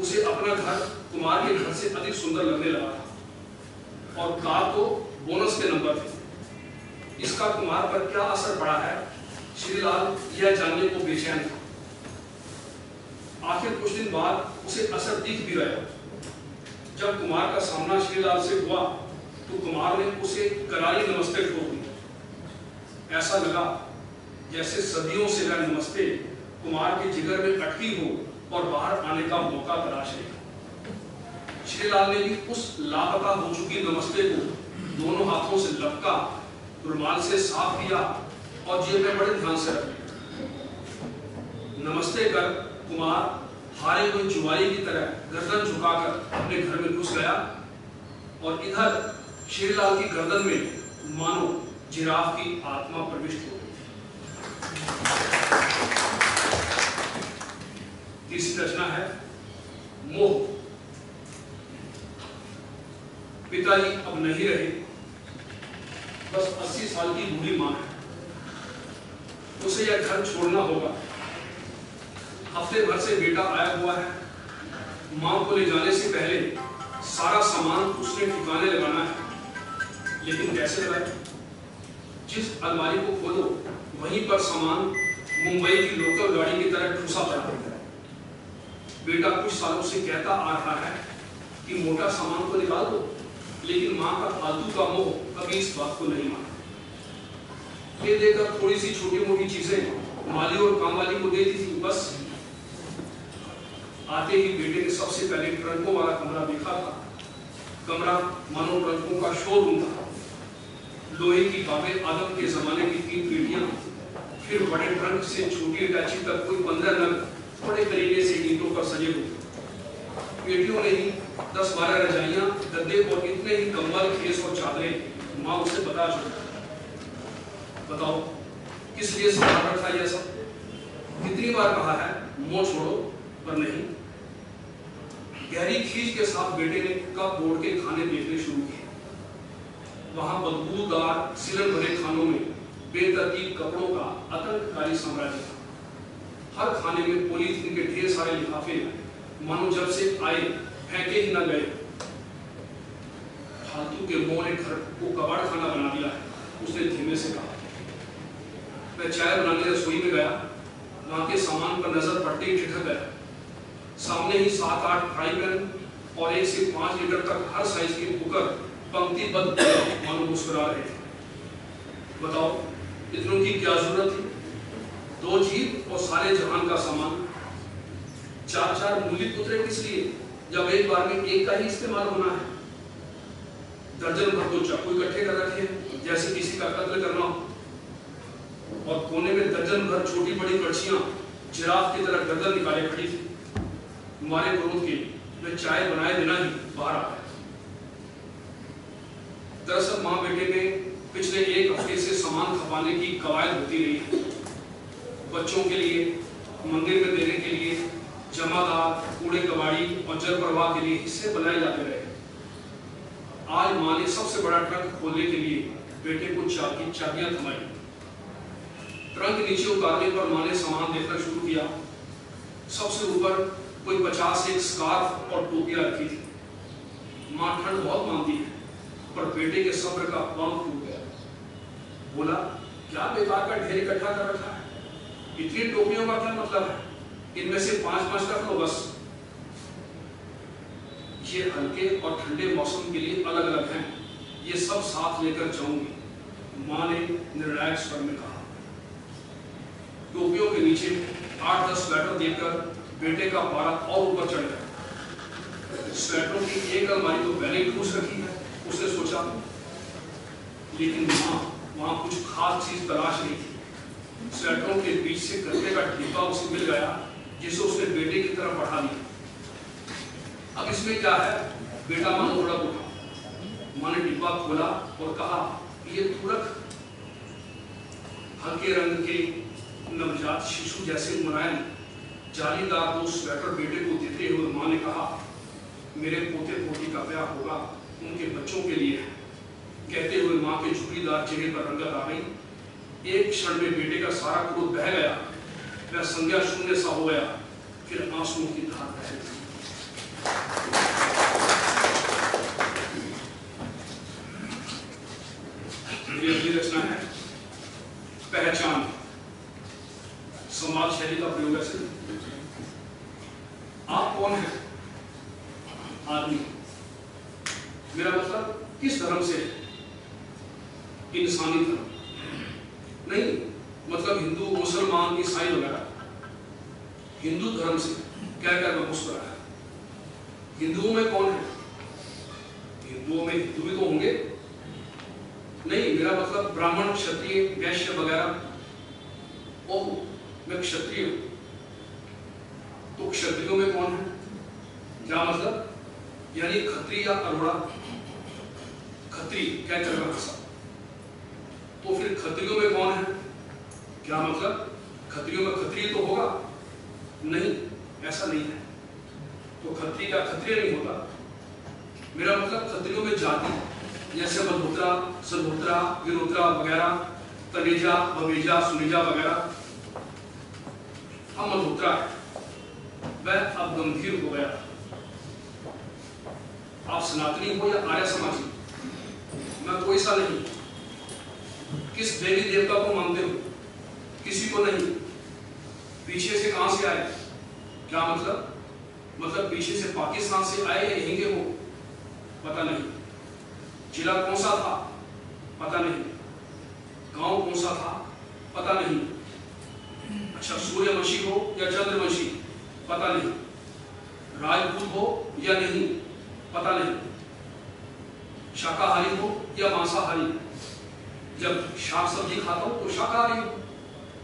उसे अपना घर कुमार के घर से अधिक सुंदर लगने लगा था और कार तो बोनस के नंबर थे। इसका कुमार पर क्या असर पड़ा है, श्रीलाल यह जानने को बेचैन था। आखिर कुछ दिन बाद उसे असर दिख भी गया। जब कुमार का सामना श्रीलाल से हुआ तो कुमार ने उसे करारी नमस्ते ठोक दी। ऐसा लगा जैसे सदियों से वह नमस्ते कुमार के जिगर में अटकी हो और बाहर आने का मौका तलाश रही। श्रीलाल ने भी उस लापता हो चुकी नमस्ते को दोनों हाथों से लपका, रुमाल से साफ किया और जेब में बड़े ध्यान से रख लिया। नमस्ते कर कुमार हारे हुए जुआरी की तरह गर्दन झुकाकर अपने घर में घुस गया और इधर श्रीलाल की गर्दन में मानो जिराफ की आत्मा प्रविष्ट हो गई। तीसरी रचना है मोह। पिताजी अब नहीं रहे, बस 80 साल की बूढ़ी मां है। उसे यह घर छोड़ना होगा। हफ्ते भर से बेटा आया हुआ है। मां को ले जाने से पहले सारा सामान उसने ठिकाने लगाना है, लेकिन कैसे लगाए? जिस अलमारी को खोलो वहीं पर सामान मुंबई की लोकल गाड़ी की तरह ठूसा पड़ा है। बेटा कुछ सालों से कहता आ रहा है कि मोटा सामान को निकाल दो, लेकिन मां का फालतू का मोह कभी इस बात को नहीं माना। ये देकर थोड़ी सी छोटी मोटी चीजें माली और काम वाली को देती थी, बस। आते ही बेटे ने सबसे पहले ट्रंकों वाला कमरा देखा था। कमरा मानो ट्रंकों का शोरूम था। लोहे की बाबे आदम के जमाने की 3 पेटियां, फिर बड़े ट्रंक से छोटी अटैची तक कोई 15 नग बड़े करीने से ईंटों पर सजे हुए। पेटियों में ही 10-12 रजाइयां, गद्दे और इतने ही कंबल, खेस और चादरें। माँ उसे बता चुका। बताओ किस लिए संभाल रखा यह सब? कितनी बार कहा है मोह छोड़ो, पर नहीं। गहरी खींच के साथ बेटे ने कप बोर्ड के खाने देखने शुरू किए। वहां बदबूदार सिलन भरे खानों में बेतरतीब कपड़ों का आतंककारी साम्राज्य था। हर खाने में पॉलीथीन के ढेर सारे लिफाफे, मानो जब से आए फेंके ही न गए। फालतू के मोह ने घर को कबाड़ खाना बना दिया है, उसने धीमे से कहा। मैं चाय बनाने रसोई में गया। वहां के सामान पर नजर पड़ते ही ठिठक गया। सामने ही 7-8 फ्राई पैन और 1 से 5 लीटर तक हर साइज के कुकर पंक्तिबद्ध मानो मुस्कुरा रहे थे। बताओ इतनों की क्या जरूरत थी? 2 जीप और सारे जहान का सामान। 4-4 मूली पुतरे किस लिए, जब एक बार में एक का ही इस्तेमाल होना है? दर्जन भर तो चाकू इकट्ठे कर रखे हैं, जैसे किसी का कत्ल करना हो। और कोने में दर्जन भर छोटी बड़ी कड़छियां जिराफ की तरह गर्दन निकाले खड़ी थी। हमारे क्रोध के वे चाय बनाए बिना ही बाहर आ गए। दरअसल माँ बेटे में पिछले एक हफ्ते से सामान खपाने की कवायद होती रही है। बच्चों के लिए, मंदिर में देने के लिए, जमादार, कूड़े कबाड़ी और जल प्रवाह के लिए हिस्से बनाए जाते रहे। आज माँ ने सबसे बड़ा ट्रंक खोलने के लिए बेटे को चाबियां थमाई। ट्रंक नीचे उतारने पर माँ ने सामान देखना शुरू किया। सबसे ऊपर कोई 50 एक स्कार्फ और टोपियां रखी थी। माँ ठंड बहुत मानती है, पर बेटे के सब्र का बांध टूट गया। बोला, क्या बेकार का ढेर इकट्ठा कर रखा है? इतनी टोपियों का क्या मतलब है? इनमें से 5-5 रख लो बस। ये हल्के और ठंडे मौसम के लिए अलग अलग हैं, ये सब साथ लेकर जाऊंगी, माँ ने निर्णायक स्वर में कहा। टोपियों के नीचे 8-10 स्वेटर देखकर बेटे का पारा और ऊपर चढ़ गया। स्वेटरों की एक अलमारी तो पहले ही ठूस रखी है, उसने सोचा। लेकिन माँ वहां कुछ खास चीज तलाश रही थी। स्वेटरों के बीच से गत्ते का डिब्बा उसे मिल गया, जिसे उसने बेटे की तरफ बढ़ा दिया। अब इसमें क्या है? बेटा मानो थोड़ा उठा। माँ ने डिब्बा खोला और कहा, ये तुरक। हल्के रंग के नवजात शिशु जैसे मुलायम जालीदार 2 स्वेटर बेटे को देते हुए माँ ने कहा, मेरे पोते पोती का ब्याह होगा, उनके बच्चों के लिए है। कहते हुए माँ के झुर्रीदार चेहरे पर रंगत आ गई। एक क्षण में बेटे का सारा क्रोध बह गया। वह संज्ञा शून्य सा हो गया, फिर आंसुओं की धार बह गई। मेरी अगली रचना है पहचान। संवाद शैली का प्रयोग है। आप कौन हैं? आदमी। मेरा मतलब किस धर्म से है? इंसानी धर्म नहीं, मतलब हिंदू, मुसलमान, ईसाई वगैरह। हिंदू धर्म से कहकर मैं मुस्कुराया। हिंदुओं में कौन है? हिंदुओं में हिंदू भी तो होंगे। नहीं, मेरा मतलब ब्राह्मण, क्षत्रिय, वैश्य वगैरह। ओह, मैं क्षत्रिय हूं। तो क्षत्रियों में कौन है? क्या मतलब? यानी खत्री या अरोड़ा। खत्री कहकर मैं हंसा। तो फिर खत्रियों में कौन है? क्या मतलब? खत्रियों में खत्रिय तो होगा। नहीं, ऐसा नहीं है। तो खत्रिय का खत्रिय नहीं होता। मेरा मतलब खत्रियों में जाति, जैसे मल्होत्रा, सल्होत्रा, विरोत्रा वगैरह, तनेजा, बवेजा, सुनेजा वगैरह। हम मल्होत्रा है। वह अब गंभीर हो गया। आप सनातनी हो या आर्य समाजी? मैं कोई सा नहीं। किस देवी देवता को मानते हो? किसी को नहीं। पीछे से कहां से आए? क्या मतलब? मतलब पीछे से पाकिस्तान से आए या यहीं के हो? पता नहीं। जिला कौन सा था? पता नहीं। गांव कौन सा था? पता नहीं। अच्छा, सूर्यवंशी हो या चंद्रवंशी? पता नहीं। राजपूत हो या नहीं? पता नहीं। शाकाहारी हो या मांसाहारी? जब शाक सब्जी खाता हूं तो शाकाहारी हूं,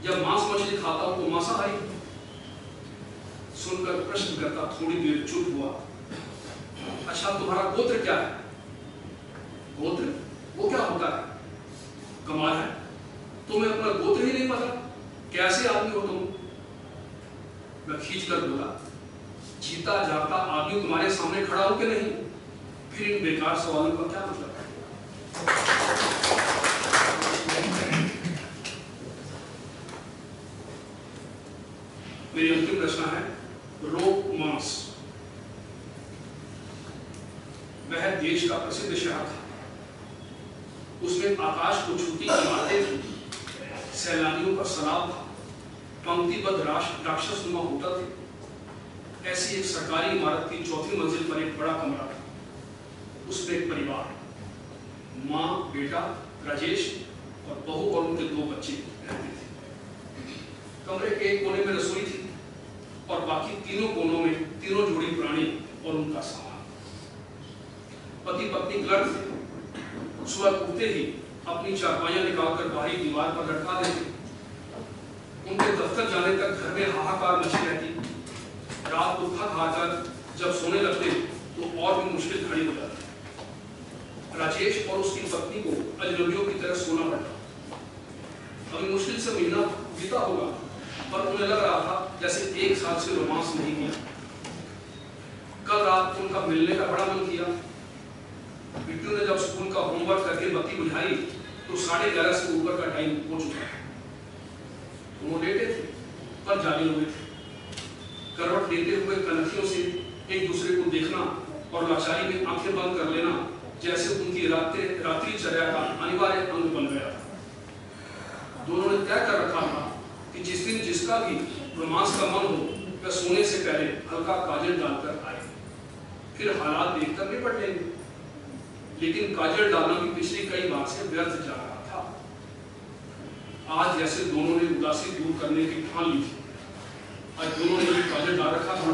जब मांस मछली खाता हूं तो मांसाहारी। सुनकर प्रश्नकर्ता थोड़ी देर चुप हुआ। अच्छा, तुम्हारा गोत्र क्या है? गोत्र? वो क्या होता है? कमाल है, तुम्हें अपना गोत्र ही नहीं पता। कैसे आदमी हो तुम? मैं खींच कर बोला, जीता जागता आदमी तुम्हारे सामने खड़ा हो कि नहीं? फिर इन बेकार सवालों का क्या मतलब है? मेरी अंतिम रचना है रोमांस। वह देश का प्रसिद्ध शहर था। उसमें आकाश को छूती इमारतें थी, सैलानियों का सलाब था, पंक्तिबद्ध राक्षसनुमा होटल थे। ऐसी एक सरकारी इमारत की 4थी मंजिल पर एक बड़ा कमरा था। उसमें एक परिवार, माँ, बेटा, राजेश और बहू और उनके 2 बच्चे रहते थे। कमरे के एक कोने में रसोई थी और बाकी तीनों कोनों में तीनों जोड़ी प्राणी और उनका सामान। पति पत्नी क्लर्क थे। सुबह उठते ही अपनी चारपाइयां निकालकर बाहरी दीवार पर लटका देते। उनके दफ्तर जाने तक घर में हाहाकार मची रहती। रात को थक हारकर जब सोने लगते तो और भी मुश्किल खड़ी हो जाती। राजेश और उसकी पत्नी को अजनबियों की तरह सोना पड़ा। अभी मुश्किल से महीना बीता होगा, पर उन्हें लग रहा था जैसे 1 साल से रोमांस नहीं किया। कल रात उनका मिलने का बड़ा मन किया। बिट्टू ने जब स्कूल का होमवर्क करके बत्ती बुझाई तो 11:30 से ऊपर का टाइम हो चुका है। वो लेटे थे पर जागे हुए थे। करवट लेते हुए कनखियों से एक दूसरे को देखना और लाचारी में आंखें बंद कर लेना जैसे उनकी रात्रिचर्या का अनिवार्य अंग बन गया था। दोनों ने तय कर रखा था कि जिस दिन जिसका भी रोमांस का मन हो वह सोने से पहले हल्का काजल डालकर आए, फिर हालात देखकर निपट लेंगे। लेकिन काजल डालना भी पिछली कई बार से व्यर्थ जा रहा था। आज जैसे दोनों ने उदासी दूर करने की ठान ली थी। आज दोनों ने भी काजल डाल रखा था।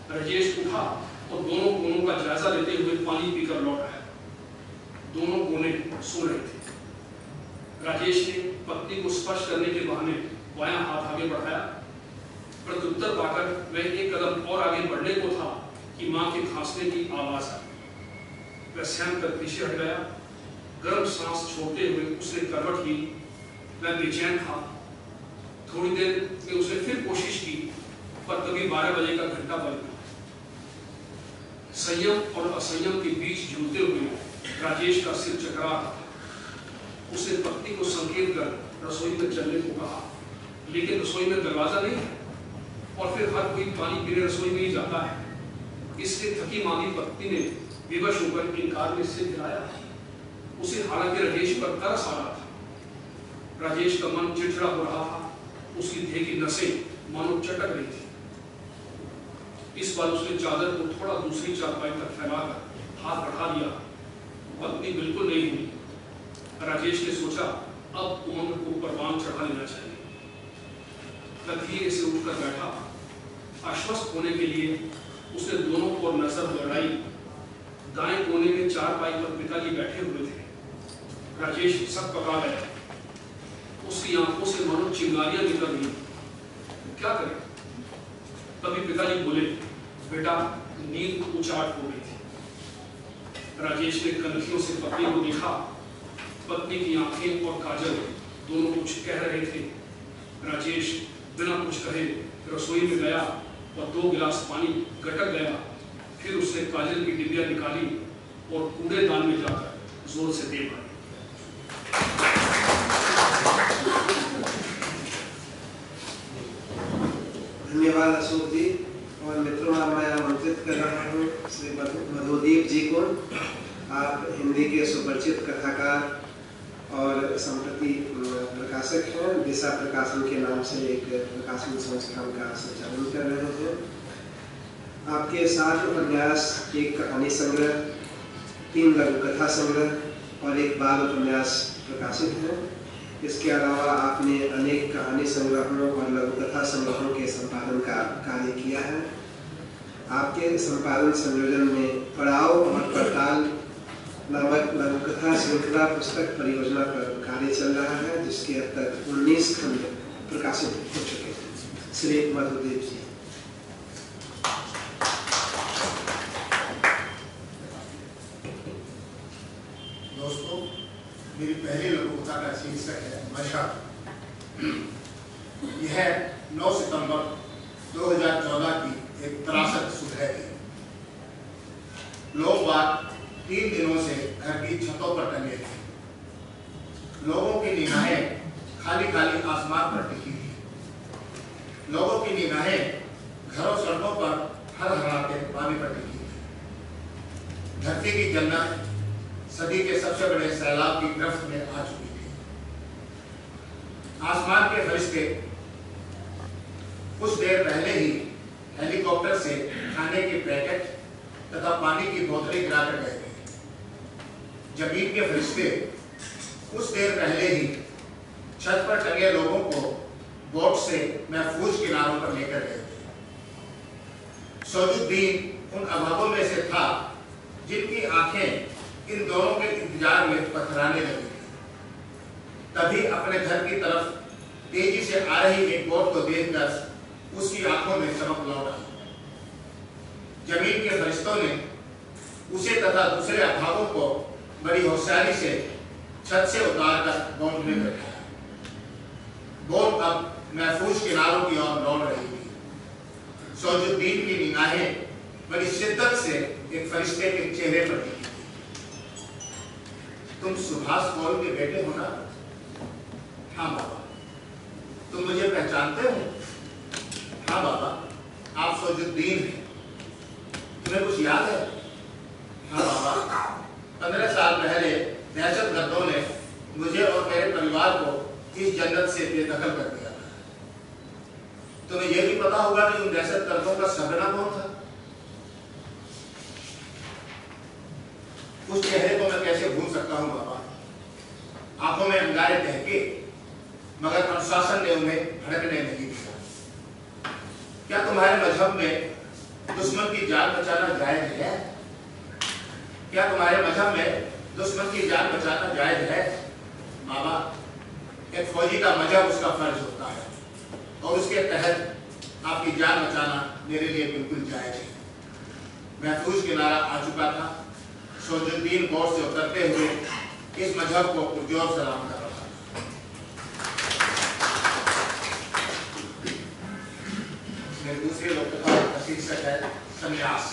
राजेश उठा और दोनों कोनों का जायजा लेते हुए पानी पीकर लौट आया। दोनों कोने सो रहे थे। राजेश ने पत्नी को स्पर्श करने के बहाने बायां हाथ आगे बढ़ाया। प्रत्युत्तर पाकर वह एक कदम और आगे बढ़ने को था कि मां के खांसने की आवाज आई। वह सहम कर पीछे हट गया। गर्म सांस छोड़ते हुए उसने करवट ली। वह बेचैन था। थोड़ी देर में उसने फिर कोशिश की, पर तभी 12 बजे का घंटा बज गया। संयम और असंयम के बीच झूलते हुए राजेश का सिर चकरा रहा था। उसने पत्नी को संकेत कर रसोई में चलने को कहा, लेकिन रसोई में दरवाजा नहीं है और फिर हर कोई पानी पीने रसोई में ही जाता है। इसलिए थकी मांदी पत्नी ने विवश होकर इनकार में सिर हिलाया। उसे हालांकि राजेश पर तरस आ रहा था। राजेश का मन चिड़चिड़ा हो रहा था। उसकी देह की नसें मानो चटक रही थी। इस बार उसने चादर को थोड़ा दूसरी चारपाई तक फैलाकर हाथ बढ़ा दिया। पत्नी बिल्कुल नहीं हुई। राजेश ने सोचा अब उमंग को परवान चढ़ा लेना चाहिए। वह धीरे से उठकर बैठा। आश्वस्त होने के लिए उसने दोनों ओर नजर दौड़ाई। दाएं कोने में चारपाई पर पिताजी बैठे हुए थे। राजेश सब पका गया। उसकी आंखों से मानो चिंगारियां निकल रही। क्या करे? तभी पिताजी बोले, बेटा नींद उचाट हो गई थी। राजेश ने कनखियों से पत्नी को देखा। पत्नी की आंखें और काजल दोनों कुछ कह रहे थे। राजेश बिना कुछ कहे रसोई में गया और 2 गिलास पानी गटक गया। फिर उसने काजल की डिबिया निकाली और कूड़ेदान में जाकर जोर से दे मारी। धन्यवाद अशोक जी। और मित्रों, अब मैं आमंत्रित कर रहा हूँ श्री मधुदीप जी को। आप हिंदी के सुपरिचित कथाकार और संप्रति प्रकाशक हैं। दिशा प्रकाशन के नाम से एक प्रकाशन संस्थान का संचालन कर रहे हैं। आपके 7 उपन्यास, 1 कहानी संग्रह, 3 लघु कथा संग्रह और 1 बाल उपन्यास प्रकाशित है। इसके अलावा आपने अनेक कहानी संग्रहों और लघु कथा संग्रहों के संपादन का कार्य किया है। आपके संपादन संयोजन में पड़ाव और पड़ताल नामक लघु कथा श्रृंखला पुस्तक परियोजना पर कार्य चल रहा है, जिसके अब तक 19 खंड प्रकाशित हो चुके हैं। श्री मधुदीप जी। दोस्तों, मेरी पहली लघु कथा का शीर्षक है मशहद। यह 9 सितंबर 2014 की एक त्रासद सुबह थी। लोग बाग 3 दिनों से घर की छतों पर टंगे थे। लोगों की निगाहें खाली खाली आसमान पर टिकी थी। लोगों की निगाहें घरों सड़कों पर हरहराते पानी पर टिकी थी। धरती की जन्नत सदी के सबसे बड़े सैलाब की गिरफ्त में आ चुकी थी। आसमान के फरिश्ते कुछ देर पहले ही हेलीकॉप्टर से खाने के पैकेट तथा पानी की बोतलें गिराकर गए थे। जमीन के फरिश्ते कुछ देर पहले ही छत पर टंगे लोगों को बोट से महफूज किनारों पर लेकर गए थे। सौजुद्दीन उन अभावों में से था जिनकी आंखें इन दोनों के इंतजार में पथराने लगी। तभी अपने घर की तरफ तेजी से आ रही एक बोट को देखकर उसकी आंखों में चमक लौट आई। जमीन के फरिश्तों ने उसे तथा दूसरे अभागों को बड़ी होशियारी से छत से उतार कर बोट में बैठाया। बोट अब महफूज किनारों की ओर लौट रही थी। सौजुद्दीन की निगाहें बड़ी शिद्दत से एक फरिश्ते के चेहरे पर टिकी थी। तुम सुभाष कौल के बेटे हो ना? हाँ बाबा। तुम मुझे पहचानते हो? हाँ बाबा, आप सौजुद्दीन हैं। तुम्हें कुछ याद है? हाँ बाबा, 15 साल पहले दहशतगर्दों ने मुझे और मेरे परिवार को इस जन्नत से बेदखल कर दिया था। तुम्हें यह भी पता होगा कि उन दहशतगर्दों का सरगना कौन था? उस चेहरे को मैं कैसे भूल सकता हूँ बाबा। आंखों में अंगारे बहके, मगर अनुशासन ने उन्हें भड़कने नहीं दिया। क्या तुम्हारे मजहब में दुश्मन की जान बचाना जायज है? क्या तुम्हारे मजहब में दुश्मन की जान बचाना जायज है? बाबा, एक फौजी का मजहब उसका फर्ज होता है और उसके तहत आपकी जान बचाना मेरे लिए बिल्कुल जायज है। महफूज किनारा आ चुका था। सौजुद्दीन बोट से उतरते हुए इस मजहब को पुरजोर सलाम कर रहा था। मेरे दूसरे वक्तव्य का शीर्षक है संन्यास।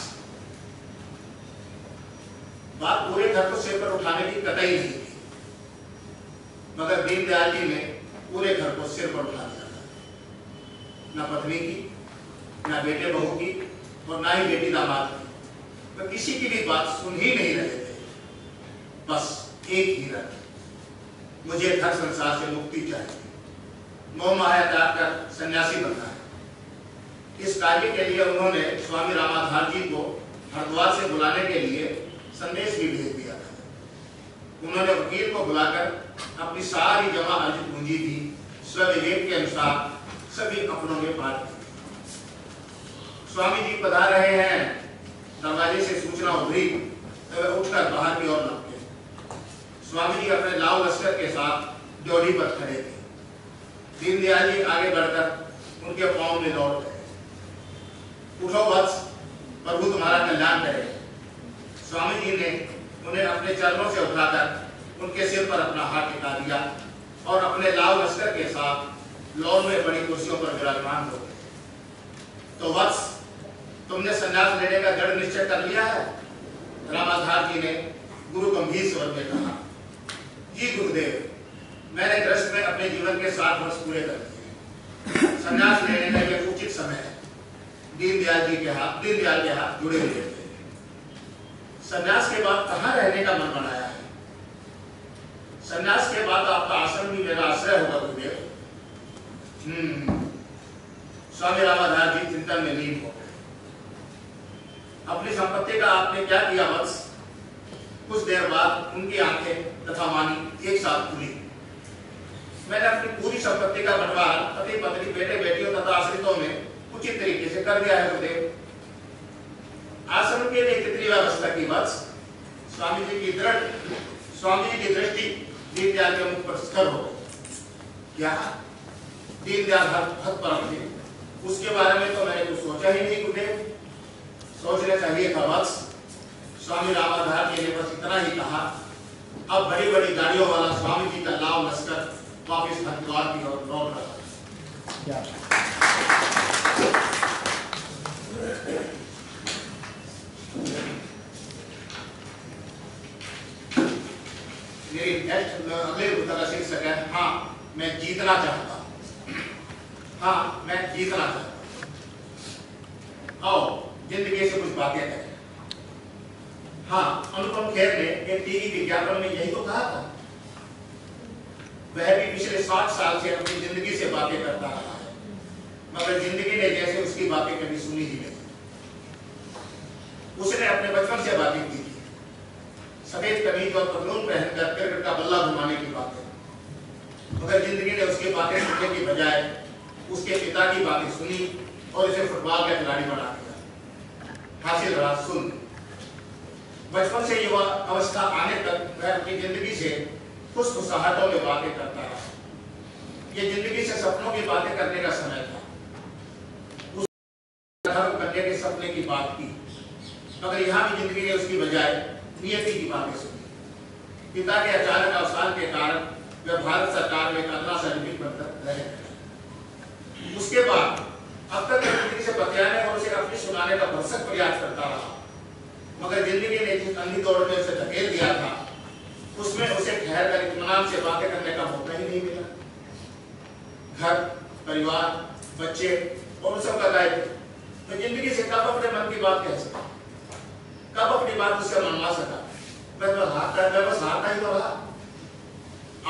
बात पूरे घर को सिर पर उठाने की कतई नहीं थी, मगर दीनदयाल जी ने पूरे घर को सिर पर उठा दिया था। ना पत्नी की, ना बेटे बहू की और ना ही बेटी दामाद की। वह किसी की भी बात सुन ही नहीं रहे थे। बस एक ही रट, मुझे घर संसार से मुक्ति चाहिए, मोह माया त्याग कर सन्यासी बनना है। इस कार्य के लिए उन्होंने स्वामी रामाधार जी को हरिद्वार से बुलाने के लिए संदेश भी भेज दिया था। उन्होंने वकील को बुलाकर अपनी सारी जमा अर्जित पूंजी भी स्वविवेक के अनुसार सभी अपनों में बांट दी। स्वामी जी पधार रहे हैं। दरवाजे से सूचना उभरी तो वे उठकर बाहर की ओर लपके। स्वामी जी अपने लाव लश्कर के साथ ड्योढ़ी पर खड़े थे। दीनदयाल जी आगे बढ़कर उनके पांव में लौट गए। उठो वत्स, प्रभु तुम्हारा कल्याण करे। स्वामी जी ने उन्हें अपने चरणों से उठाकर उनके सिर पर अपना हाथ टिका दिया और अपने लाव लश्कर के साथ लॉन में बड़ी कुर्सियों पर विराजमान हो गए। तो वत्स, तुमने संन्यास लेने का दृढ़ निश्चय कर लिया है? रामाधार जी ने गुरु गंभीर स्वर में कहा। जी गुरुदेव, मैंने गृहस्थ में अपने जीवन के 7 वर्ष पूरे कर दिए। संन्यास लेने का यह उचित समय है। दीनदयाल के हाथ जुड़े हुए थे। संन्यास के बाद कहाँ रहने का मन बनाया है? संन्यास के बाद आपका आश्रम भी मेरा आश्रय होगा गुरुदेव। स्वामी रामाधार जी चिंतन में लीन हो गए। अपनी संपत्ति का आपने क्या किया वत्स? कुछ देर बाद उनकी आंखें तथा वाणी एक साथ खुली। मैंने अपनी पूरी संपत्ति का बंटवारा पति पत्नी बेटे बेटियों तथा आश्रितों में उचित तरीके से कर दिया है गुरुदेव। आश्रम के लिए कितनी व्यवस्था की वत्स? स्वामी जी की दृष्टि दीनदयाल के मुख पर स्थिर हो गई। क्या? दीनदयाल हद पर थे। उसके बारे में तो मैंने कुछ सोचा ही नहीं गुरुदेव। सोचना चाहिए था वत्स। स्वामी रामाधार जी ने बस इतना ही कहा। अब बड़ी बड़ी गाड़ियों वाला स्वामी जी का लाव लश्कर वापिस हरिद्वार की ओर लौट रहा था। मेरी अगले का शीर्षक है हाँ मैं जीतना चाहता हूं। हाँ मैं जीतना चाहता हूं। आओ जिंदगी से कुछ बातें करें। हाँ, अनुपम खेर ने एक टीवी विज्ञापन में यही तो कहा था। वह भी पिछले 60 साल से अपनी जिंदगी से बातें करता रहा है, मगर जिंदगी ने जैसे उसकी बातें कभी सुनी ही नहीं। उसने अपने बचपन से बातें की थी, सफेद कमीज और पतलून पहनकर क्रिकेट का बल्ला घुमाने की बातें, मगर जिंदगी ने उसकी बातें सुनने की बजाय उसके पिता की बातें सुनी और उसे फुटबॉल का खिलाड़ी बना दिया। हासिल रहा सुन। बचपन से युवा अवस्था आने तक वह अपनी जिंदगी से खुशखुशाहटों में बातें करता रहा। ये जिंदगी से सपनों की बातें करने का समय था। उस करने के सपने की बात की मगर यहाँ भी जिंदगी ने उसकी बजाय नियति की बातें सुनी। पिता के अचानक अवसान के कारण वह भारत सरकार में एक अगला सर्टिफिकेट बनकर रहे। उसके बाद अब तक जिंदगी से बतियाने और उसे अपनी सुनाने का भरसक प्रयास करता रहा, मगर जिंदगी ने जिस अंधी दौड़ में उसे धकेल दिया था उसमें उसे ठहर कर इत्मीनान से बातें करने का मौका ही नहीं मिला। घर, परिवार, बच्चे और उन सब का दायित्व, तो जिंदगी से कब अपने मन की बात कह सका, कब अपनी बात उससे मनवा सका। मैं बस हारता ही तो रहा।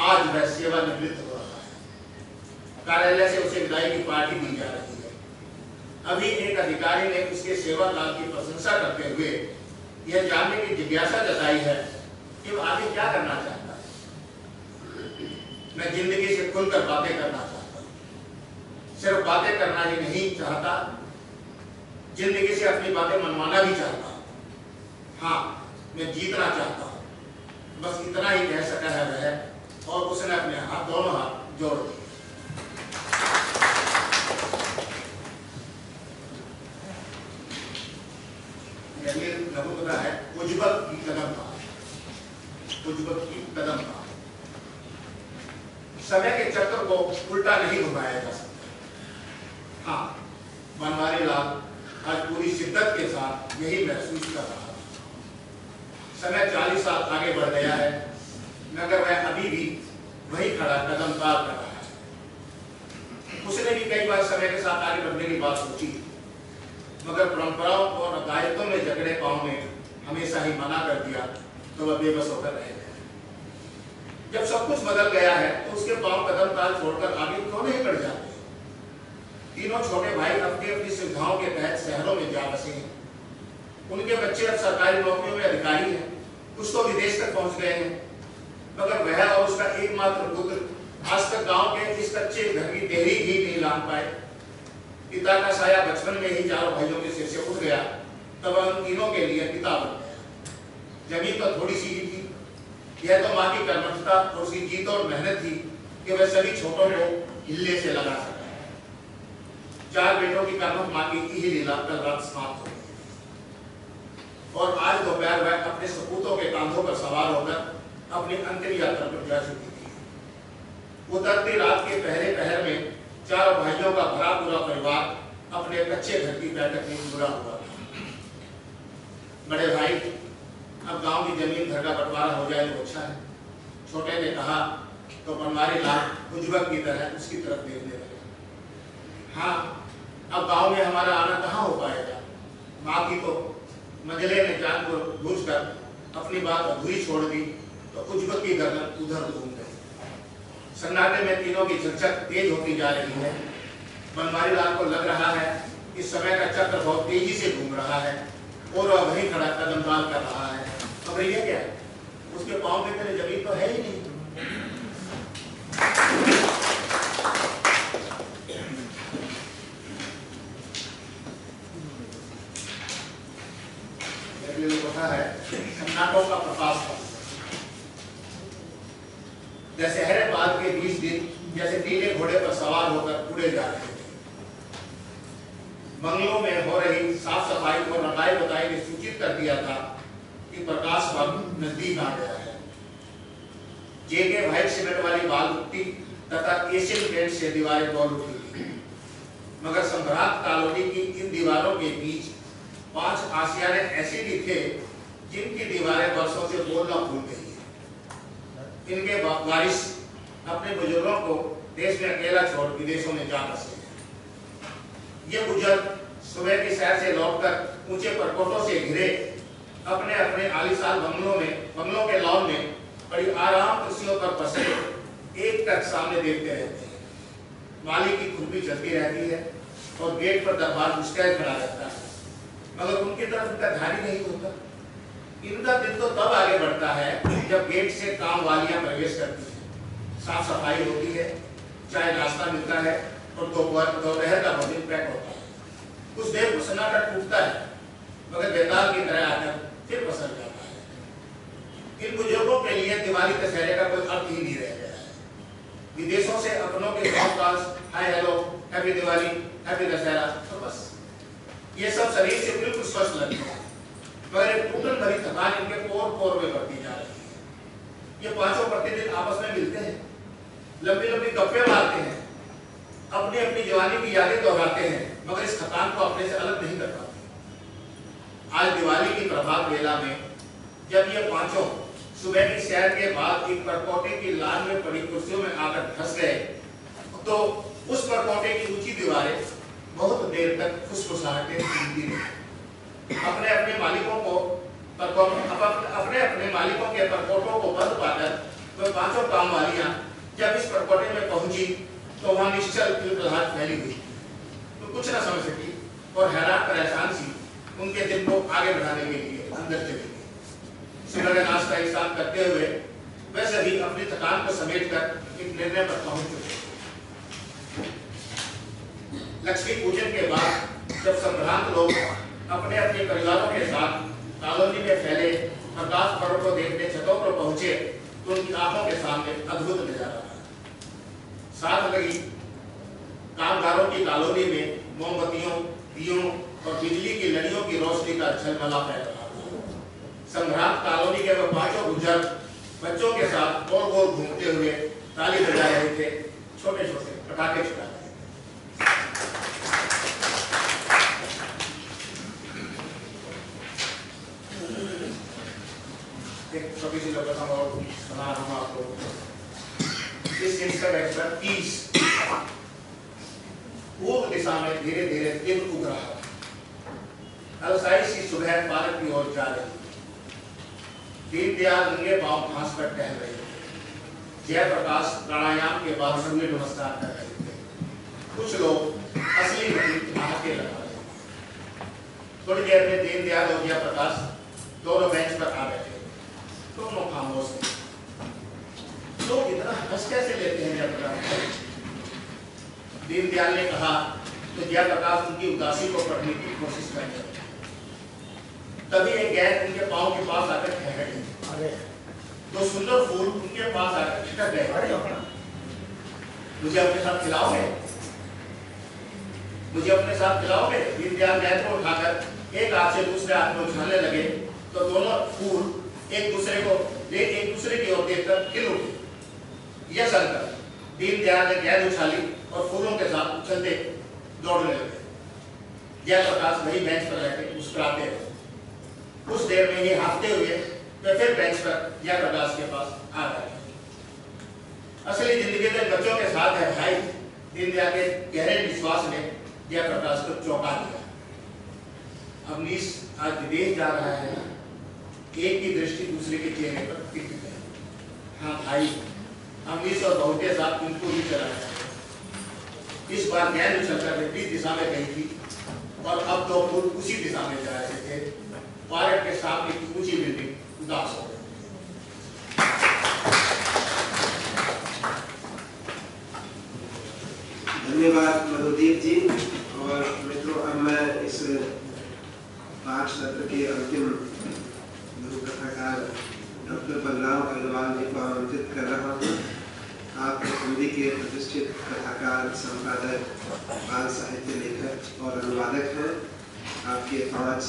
आज वह सेवानिवृत्त हो रहा है, कार्यालय से उसे विदाई की पार्टी दी जा रही है। अभी एक अधिकारी ने उसके सेवा काल की प्रशंसा करते हुए यह जानने की जिज्ञासा जताई है कि वो आगे क्या करना चाहता है। मैं जिंदगी से खुलकर बातें करना चाहता हूँ। सिर्फ बातें करना ही नहीं चाहता, जिंदगी से अपनी बातें मनवाना भी चाहता हूँ। हाँ, मैं जीतना चाहता हूँ। बस इतना ही कह सका है वह, और उसने अपने दोनों हाथ जोड़ दिए। है उज्ज्वल की कदम था, उज्ज्वल की कदम था। समय के चक्र को उल्टा नहीं घुमाया जा सकता। हाँ, बनवारी लाल आज पूरी शिद्दत के साथ यही महसूस कर रहा है। समय 40 साल आगे बढ़ गया है, मगर वह अभी भी वही खड़ा कदम ताल कर रहा है। उसने भी कई बार समय के साथ आगे बढ़ने की बात सोची, मगर परंपराओं और दायित्वों में जकड़े पांव ने हमेशा ही मना कर दिया, तो वह बेबस होकर रह गया। जब सब कुछ बदल गया है तो उसके पांव कदम ताल छोड़कर आगे क्यों नहीं बढ़ जाते। तीनों छोटे भाई अपनी अपनी सुविधाओं के तहत शहरों में जा बसे हैं। उनके बच्चे अब सरकारी नौकरियों में अधिकारी हैं, कुछ तो विदेश तक पहुंच गए हैं, मगर वह और उसका एकमात्र पुत्र आज तक गांव के इस कच्चे घर की देहरी भी नहीं लांघ पाए। पिता का साया बचपन में ही चारों भाइयों के सिर से उठ गया, तब उन तीनों के लिए पिता बन गया। जमीन तो थोड़ी सी ही थी, यह तो माँ की कर्मठता और उसकी जीत और मेहनत थी कि वह सभी छोटों को हिल्ले से लगा सका। 4 बेटों की कर्मठ माँ की यही लीला कल रात समाप्त हो गई, और आज दोपहर वह अपने सपूतों के कांधों पर सवार होकर अपनी अंतिम यात्रा पर जा चुकी थी। उतरती रात के पहले पहर में चारों भाइयों का भरा पूरा परिवार अपने कच्चे घर की बैठक में जुड़ा हुआ था। बड़े भाई, अब गांव की जमीन घर का बंटवारा हो जाए तो अच्छा है, छोटे ने कहा, तो बनवारी लाल उज्ज्वल की तरह उसकी तरफ देखने लगे। हाँ, अब गांव में हमारा आना कहाँ हो पाएगा। माँ की तो मंजले ने जान को बूझकर अपनी बात अधूरी छोड़ दी, तो उज्ज्वल की गर्दन उधर घूम गई। सन्नाटे में तीनों की झकझक तेज होती जा रही है। बनवारी लाल को लग रहा है कि समय का चक्र बहुत तेजी से घूम रहा है और वह वहीं खड़ा कदमताल कर रहा है। मगर ये क्या है, उसके पांव में तेरे जमीन तो है ही नहीं। पता है, सन्नाटों का प्रकाश था। दशहरे बाद के 20 दिन जैसे नीले घोड़े पर सवार होकर उड़े जा रहे थे। बंगलों में हो रही साफ सफाई और रंगाई बताई ने सूचित कर दिया था कि प्रकाश पर्व नजदीक आ गया है। जेके व्हाइट सीमेंट वाली बाल पुट्टी तथा एशियन पेंट से दीवारें बोल उठी थी, मगर सम्राट कॉलोनी की इन दीवारों के बीच 5 आशियाने ऐसे भी थे जिनकी दीवारें वर्षों से बोलना भूल गई है। इनके वारिस अपने बुजुर्गों को देश में अकेला छोड़ विदेशों में जा बसे। ये बुजुर्ग सुबह की सैर से लौटकर ऊंचे परकोटों से घिरे अपने अपने आलीशान बंगलों के लॉन में बड़ी आराम कुर्सियों पर बसे एक टक सामने देखते रहते हैं। माली की खुरपी चलती रहती है और गेट पर दरबार मुस्कुराए खड़ा रहता है, मगर उनकी तरफ उनका ध्यान नहीं होता। इनका दिन तो तब आगे बढ़ता है जब गेट से काम वालियां प्रवेश करती है, साफ सफाई होती है, चाय नाश्ता मिलता है और दोपहर का भोजन पैक होता है। कुछ देर को सन्नाटा टूटता है, मगर बेताल की तरह आकर फिर पसर जाता है। इन बुजुर्गों के लिए दिवाली दशहरे का कोई अर्थ ही नहीं रह गया है। विदेशों से अपनों के calls, hi hello, happy Diwali, happy Dussehra, तो बस ये सब शरीर से बिल्कुल स्वस्थ लगता है, मगर एक टूटन भरी थकान इनके पोर में बढ़ती जा रही है। ये पांचों प्रतिदिन आपस में मिलते हैं, लंबी लंबी गप्पे मारते हैं, अपनी अपनी जवानी की यादें दोहराते हैं, मगर इस थकान को अपने से अलग नहीं कर पाते। आज दिवाली की प्रभात वेला में जब ये पांचों सुबह की सैर के बाद एक परकोटे की लान में पड़ी कुर्सियों में आकर फंस गए, तो उस परकोटे की ऊंची दीवारें बहुत देर तक फुसफुसाहटें सुनती रही। अपने अपने मालिकों के परकोटों को बंद पाकर वह पांचों काम वालियां जब इस परकोटे में पहुंची तो वहां निश्चल खिलखिलाहट फैली हुई। तो कुछ न समझ सकी और हैरान परेशान सी उनके दिन को आगे बढ़ाने के लिए अंदर चली गई। सुबह का नाश्ता इंतजाम करते हुए वे सभी अपनी थकान को समेटकर एक निर्णय पर पहुंच चुके। लक्ष्मी पूजन के बाद जब संभ्रांत लोग अपने अपने परिवारों के साथ कॉलोनी में फैले प्रकाश पर्व को देखने छतों पर पहुंचे तो उनकी आंखों के सामने अद्भुत नजारा था। साथ लगी कामगारों की कॉलोनी में मोमबत्तियों, दियों और बिजली की लड़ियों की रोशनी का झलमला फैल रहा था। संभ्रांत कॉलोनी के वह पांचों बुजुर्ग बच्चों के साथ गोल गोल घूमते हुए ताली बजा रहे थे, छोटे छोटे पटाखे छुड़ा रहे थे। एक छोटी सी लोकेशन और बना हम आपको इस इंस्ट्रूमेंट पर 30 पूर्व दिशा में धीरे धीरे दिन उग रहा था। अलसाई सी सुबह पार्क की ओर जा रही। दीनदयाल नंगे पांव घास पर टहल रहे थे। जयप्रकाश प्राणायाम के बाद सूर्य नमस्कार कर रहे थे। कुछ लोग असली ठहाके लगा रहे थे। थोड़ी देर में दीनदयाल और जयप्रकाश दोनों बेंच पर आ बैठे। दोनों खामोश थे। लोग इतना हंस कैसे लेते हैं जयप्रकाश? दीनदयाल ने कहा तो जयप्रकाश उनकी उदासी को पढ़ने की कोशिश कर रहे। तभी एक गैर उनके पांव के पास आकर ठहर गई। दो सुंदर फूल उनके पास आकर ठिठक गए। मुझे अपने साथ खिलाओगे? मुझे अपने साथ खिलाओगे? दीनदयाल गैर को उठाकर एक हाथ से दूसरे हाथ में उछालने लगे तो दोनों फूल एक दूसरे की ओर देखकर खिल उठे। यह सुनकर दीनदयाल ने गैर उछाली और फूलों के साथ उछलते दौड़ने लगे। जयप्रकाश वही बेंच पर बैठे मुस्कुराते रहे। कुछ देर में ये हाफते हुए वे फिर बेंच पर जयप्रकाश के पास आ गए। असली जिंदगी में बच्चों के साथ है भाई। दीनदयाल के गहरे विश्वास ने जयप्रकाश को चौंका दिया। अवनीश आज विदेश जा रहा है ना? एक की दृष्टि दूसरे के चेहरे पर टिक गई। हाँ भाई, अवनीश और बहू के साथ उनको भी चला गया। इस बार गैर उछलकर विपरीत दिशा में गई थी और अब दो फूल उसी दिशा में जा रहे थे। पार्क के सामने की ऊंची बिल्डिंग उदास हो गई। धन्यवाद मधुदीप जी। और मित्रों, अब मैं इस पाठ सत्र के अंतिम लघु कथाकार डॉक्टर बलराम अग्रवाल जी को आमंत्रित कर रहा हूँ। आप हिंदी के प्रतिष्ठित कथाकार, संपादक, बाल साहित्य लेखक और अनुवादक हैं। आपके 5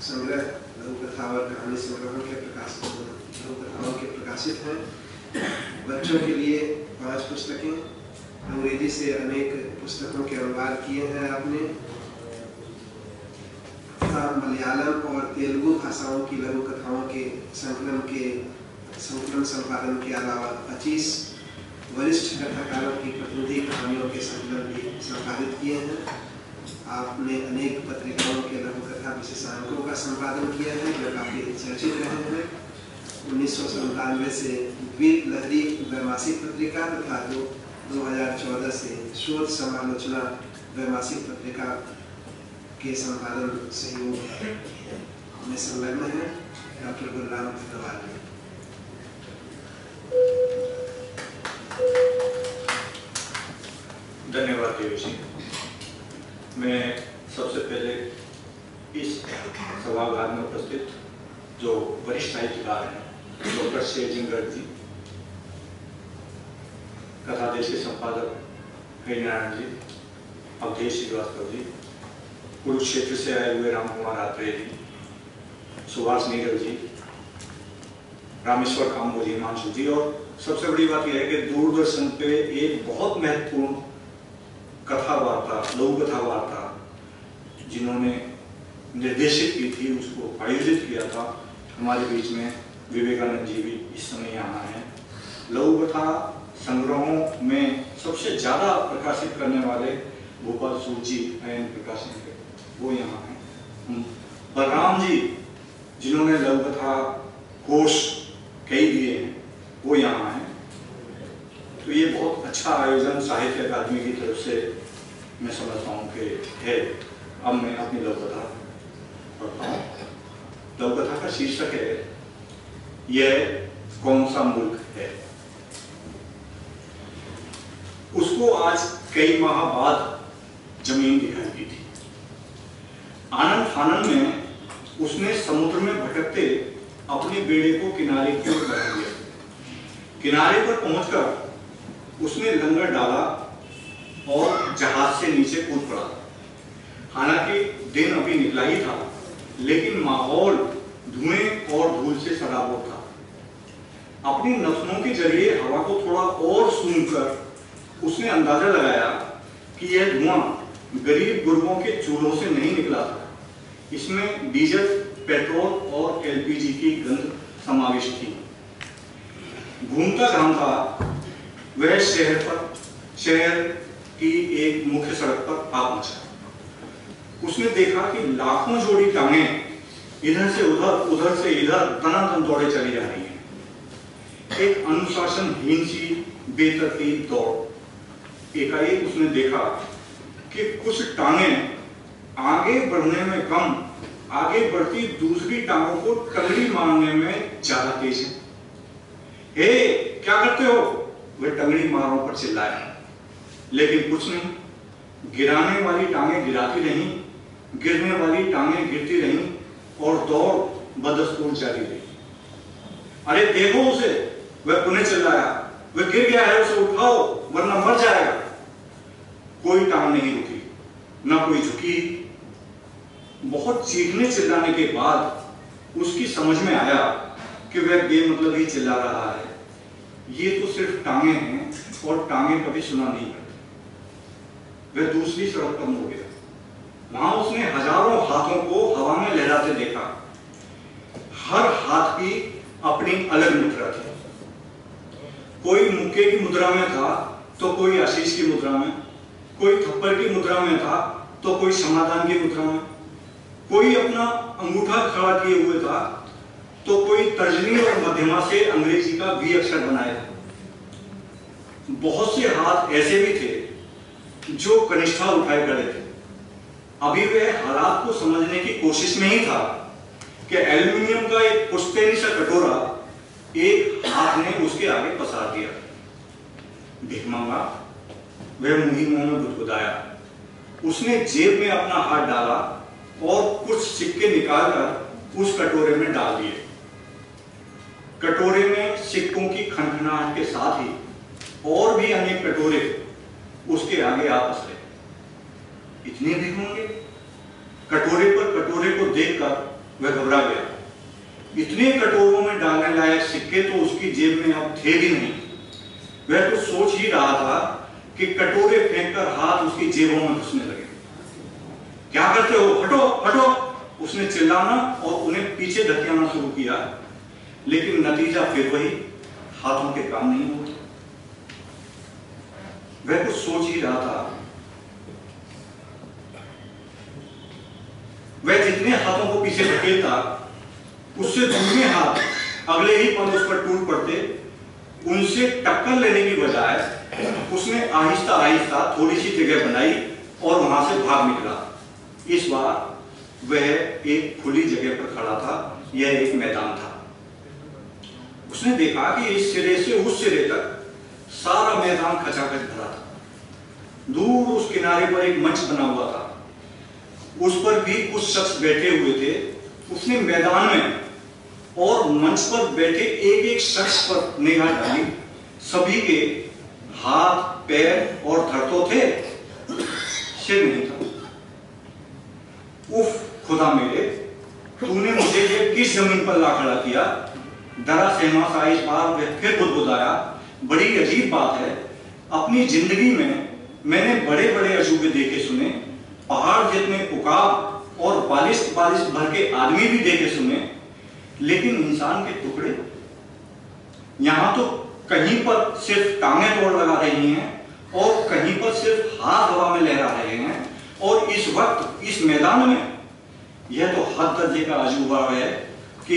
संग्रह लघु कथा और कहानी संग्रहों के प्रकाशित हैं। बच्चों के लिए 5 पुस्तकें, अंग्रेजी से अनेक पुस्तकों के अनुवाद किए हैं आपने। मलयालम और तेलुगु भाषाओं की लघु कथाओं के संकलन संपादन के अलावा 25 वरिष्ठ कथाकारों की प्रतिनिधि कहानियों के संकलन भी संपादित किए हैं। आपने अनेक पत्रिकाओं के लघु कथा विशेषांकों का संपादन किया है जो काफी चर्चित रहे हैं। 1997 से द्वीप लहरी वैमासिक पत्रिका तथा 2014 से शोध समालोचना वैमासिक पत्रिका के संपादन सहयोग में संलग्न है डॉक्टर बलराम अग्रवाल। धन्यवाद देवी। मैं सबसे पहले इस सभागार में उपस्थित जो वरिष्ठ साहित्यकार हैं, डॉक्टर शेजिंगर जी, कथादेश के संपादक हरिनारायण जी, अवधेश श्रीवास्तव जी, कुरुक्षेत्र से आए हुए राम कुमार आत्रेय जी, सुभाष नीरव जी, रामेश्वर काम्बोज, हिमांशु जी, और सबसे बड़ी बात यह है कि दूरदर्शन पे एक बहुत महत्वपूर्ण कथा वार्ता, लघु कथा वार्ता जिन्होंने निर्देशित की थी, उसको आयोजित किया था, हमारे बीच में विवेकानंद जी भी इस समय यहाँ हैं। लघु कथा संग्रहों में सबसे ज्यादा प्रकाशित करने वाले भोपाल सूद जी आयन प्रकाशन के, वो यहाँ हैं। बलराम जी जिन्होंने लघु कथा कोश कई दिए हैं, वो यहाँ हैं। तो ये बहुत अच्छा आयोजन साहित्य अकादमी की तरफ से मैं समझता हूँ कि है। अब मैं अपनी लघु कथा पढ़ता हूँ। लघु कथा का शीर्षक है यह कौन सा मुल्क है। उसको आज कई माह बाद जमीन दिखाई दी थी। आनंद फानन में उसने समुद्र में भटकते अपने बेड़े को किनारे की ओर बढ़ा दिया। किनारे पर पहुंचकर उसने लंगर डाला और जहाज से नीचे कूद पड़ा। हालांकि दिन अभी निकला ही था, लेकिन माहौल धुएं और धूल से सराबोर था। अपनी नथनों के जरिए हवा को थोड़ा और सूंघकर उसने अंदाजा लगाया कि यह धुआं गरीब गुर्गों के चूल्हों से नहीं निकला था। इसमें डीजल, पेट्रोल और एलपीजी की गंध समाविष्ट थी। घूमता घामता वह शहर की एक मुख्य सड़क पर आ पहुंचा। उसने देखा कि लाखों जोड़ी टांगें इधर से उधर, उधर से इधर दनादन दौड़े चली जा रही हैं। एक अनुशासनहीन सी बेतरतीब दौड़। एकाएक उसने देखा कि कुछ टांगें आगे बढ़ने में कम, आगे बढ़ती दूसरी टांगों को टंगड़ी मारने में ज्यादा तेज है। हे, क्या करते हो? वह टंगड़ी मारों पर चिल्लाया, लेकिन कुछ नहीं। गिराने वाली टांगें गिराती रहीं, गिरने वाली टांगें गिरती रहीं और दौड़ बदस्तूर जारी रही। अरे देखो उसे, वह पुनः चिल्लाया, वह गिर गया है, उसे उठाओ वरना मर जाएगा। कोई टांग नहीं रुकी, न कोई झुकी। बहुत चीखने चिल्लाने के बाद उसकी समझ में आया कि वह बेमतलब ही चिल्ला रहा है। ये तो सिर्फ टांगे हैं और टांगे कभी सुना नहीं करती। वह दूसरी सड़क पर मुड़ गया। वहां उसने हजारों हाथों को हवा में लहराते देखा। हर हाथ की अपनी अलग मुद्रा थी। कोई मुक्के की मुद्रा में था तो कोई आशीष की मुद्रा में, कोई थप्पड़ की मुद्रा में था तो कोई समाधान की मुद्रा में, कोई अपना अंगूठा खड़ा किए हुए था तो कोई तर्जनी और मध्यमा से अंग्रेजी का वी अक्षर बनाया था। बहुत से हाथ ऐसे भी थे जो कनिष्ठा उठाए खड़े थे। अभी वह हालात को समझने की कोशिश में ही था कि एल्यूमिनियम का एक पुश्तैनी सा कटोरा एक हाथ ने उसके आगे पसार दिया। भीख मांगा। वह मुंह में गुदगुदाया। उसने जेब में अपना हाथ डाला और कुछ सिक्के निकालकर उस कटोरे में डाल दिए। कटोरे में सिक्कों की खनखनाहट के साथ ही और भी अनेक कटोरे उसके आगे आ पसरे। इतने भी होंगे? कटोरे पर कटोरे को देखकर वह घबरा गया। इतने कटोरों में डालने लायक सिक्के तो उसकी जेब में अब थे भी नहीं। वह तो सोच ही रहा था कि कटोरे फेंककर हाथ उसकी जेबों में घुसने लगे। क्या करते हो? हटो हटो! उसने चिल्लाना और उन्हें पीछे धकेलना शुरू किया, लेकिन नतीजा फिर वही, हाथों के काम नहीं होते। वह कुछ सोच ही रहा था। वह जितने हाथों को पीछे धकेलता, उससे दूसरे हाथ अगले ही पल उस पर टूट पड़ते। उनसे टक्कर लेने की बजाय उसने आहिस्ता आहिस्ता थोड़ी सी जगह बनाई और वहां से भाग निकला। इस बार वह एक खुली जगह पर खड़ा था। यह एक मैदान था। उसने देखा कि इस सिरे से उस सिरे तक सारा मैदान खचाखच भरा था। दूर उस किनारे पर एक मंच बना हुआ था। उस पर भी कुछ शख्स बैठे हुए थे। उसने मैदान में और मंच पर बैठे एक एक शख्स पर निगाह डाली। सभी के हाथ, पैर और धड़ तो थे, सिर नहीं था। उफ खुदा मेरे, तूने मुझे ये किस जमीन पर ला खड़ा किया? डरा सहमा सा इस बार वह फिर बुदबुदाया, बड़ी अजीब बात है, अपनी जिंदगी में मैंने बड़े बड़े अजूबे देखे सुने, पहाड़ जितने उकाब और बालिश बालिश भर के आदमी भी देखे सुने, लेकिन इंसान के टुकड़े यहां तो कहीं पर सिर्फ टांगें तोड़ लगा रही हैं और कहीं पर सिर्फ हाथ हवा में लहरा रहे हैं, और इस वक्त इस मैदान में यह तो हद दर्जे का अजूबा है कि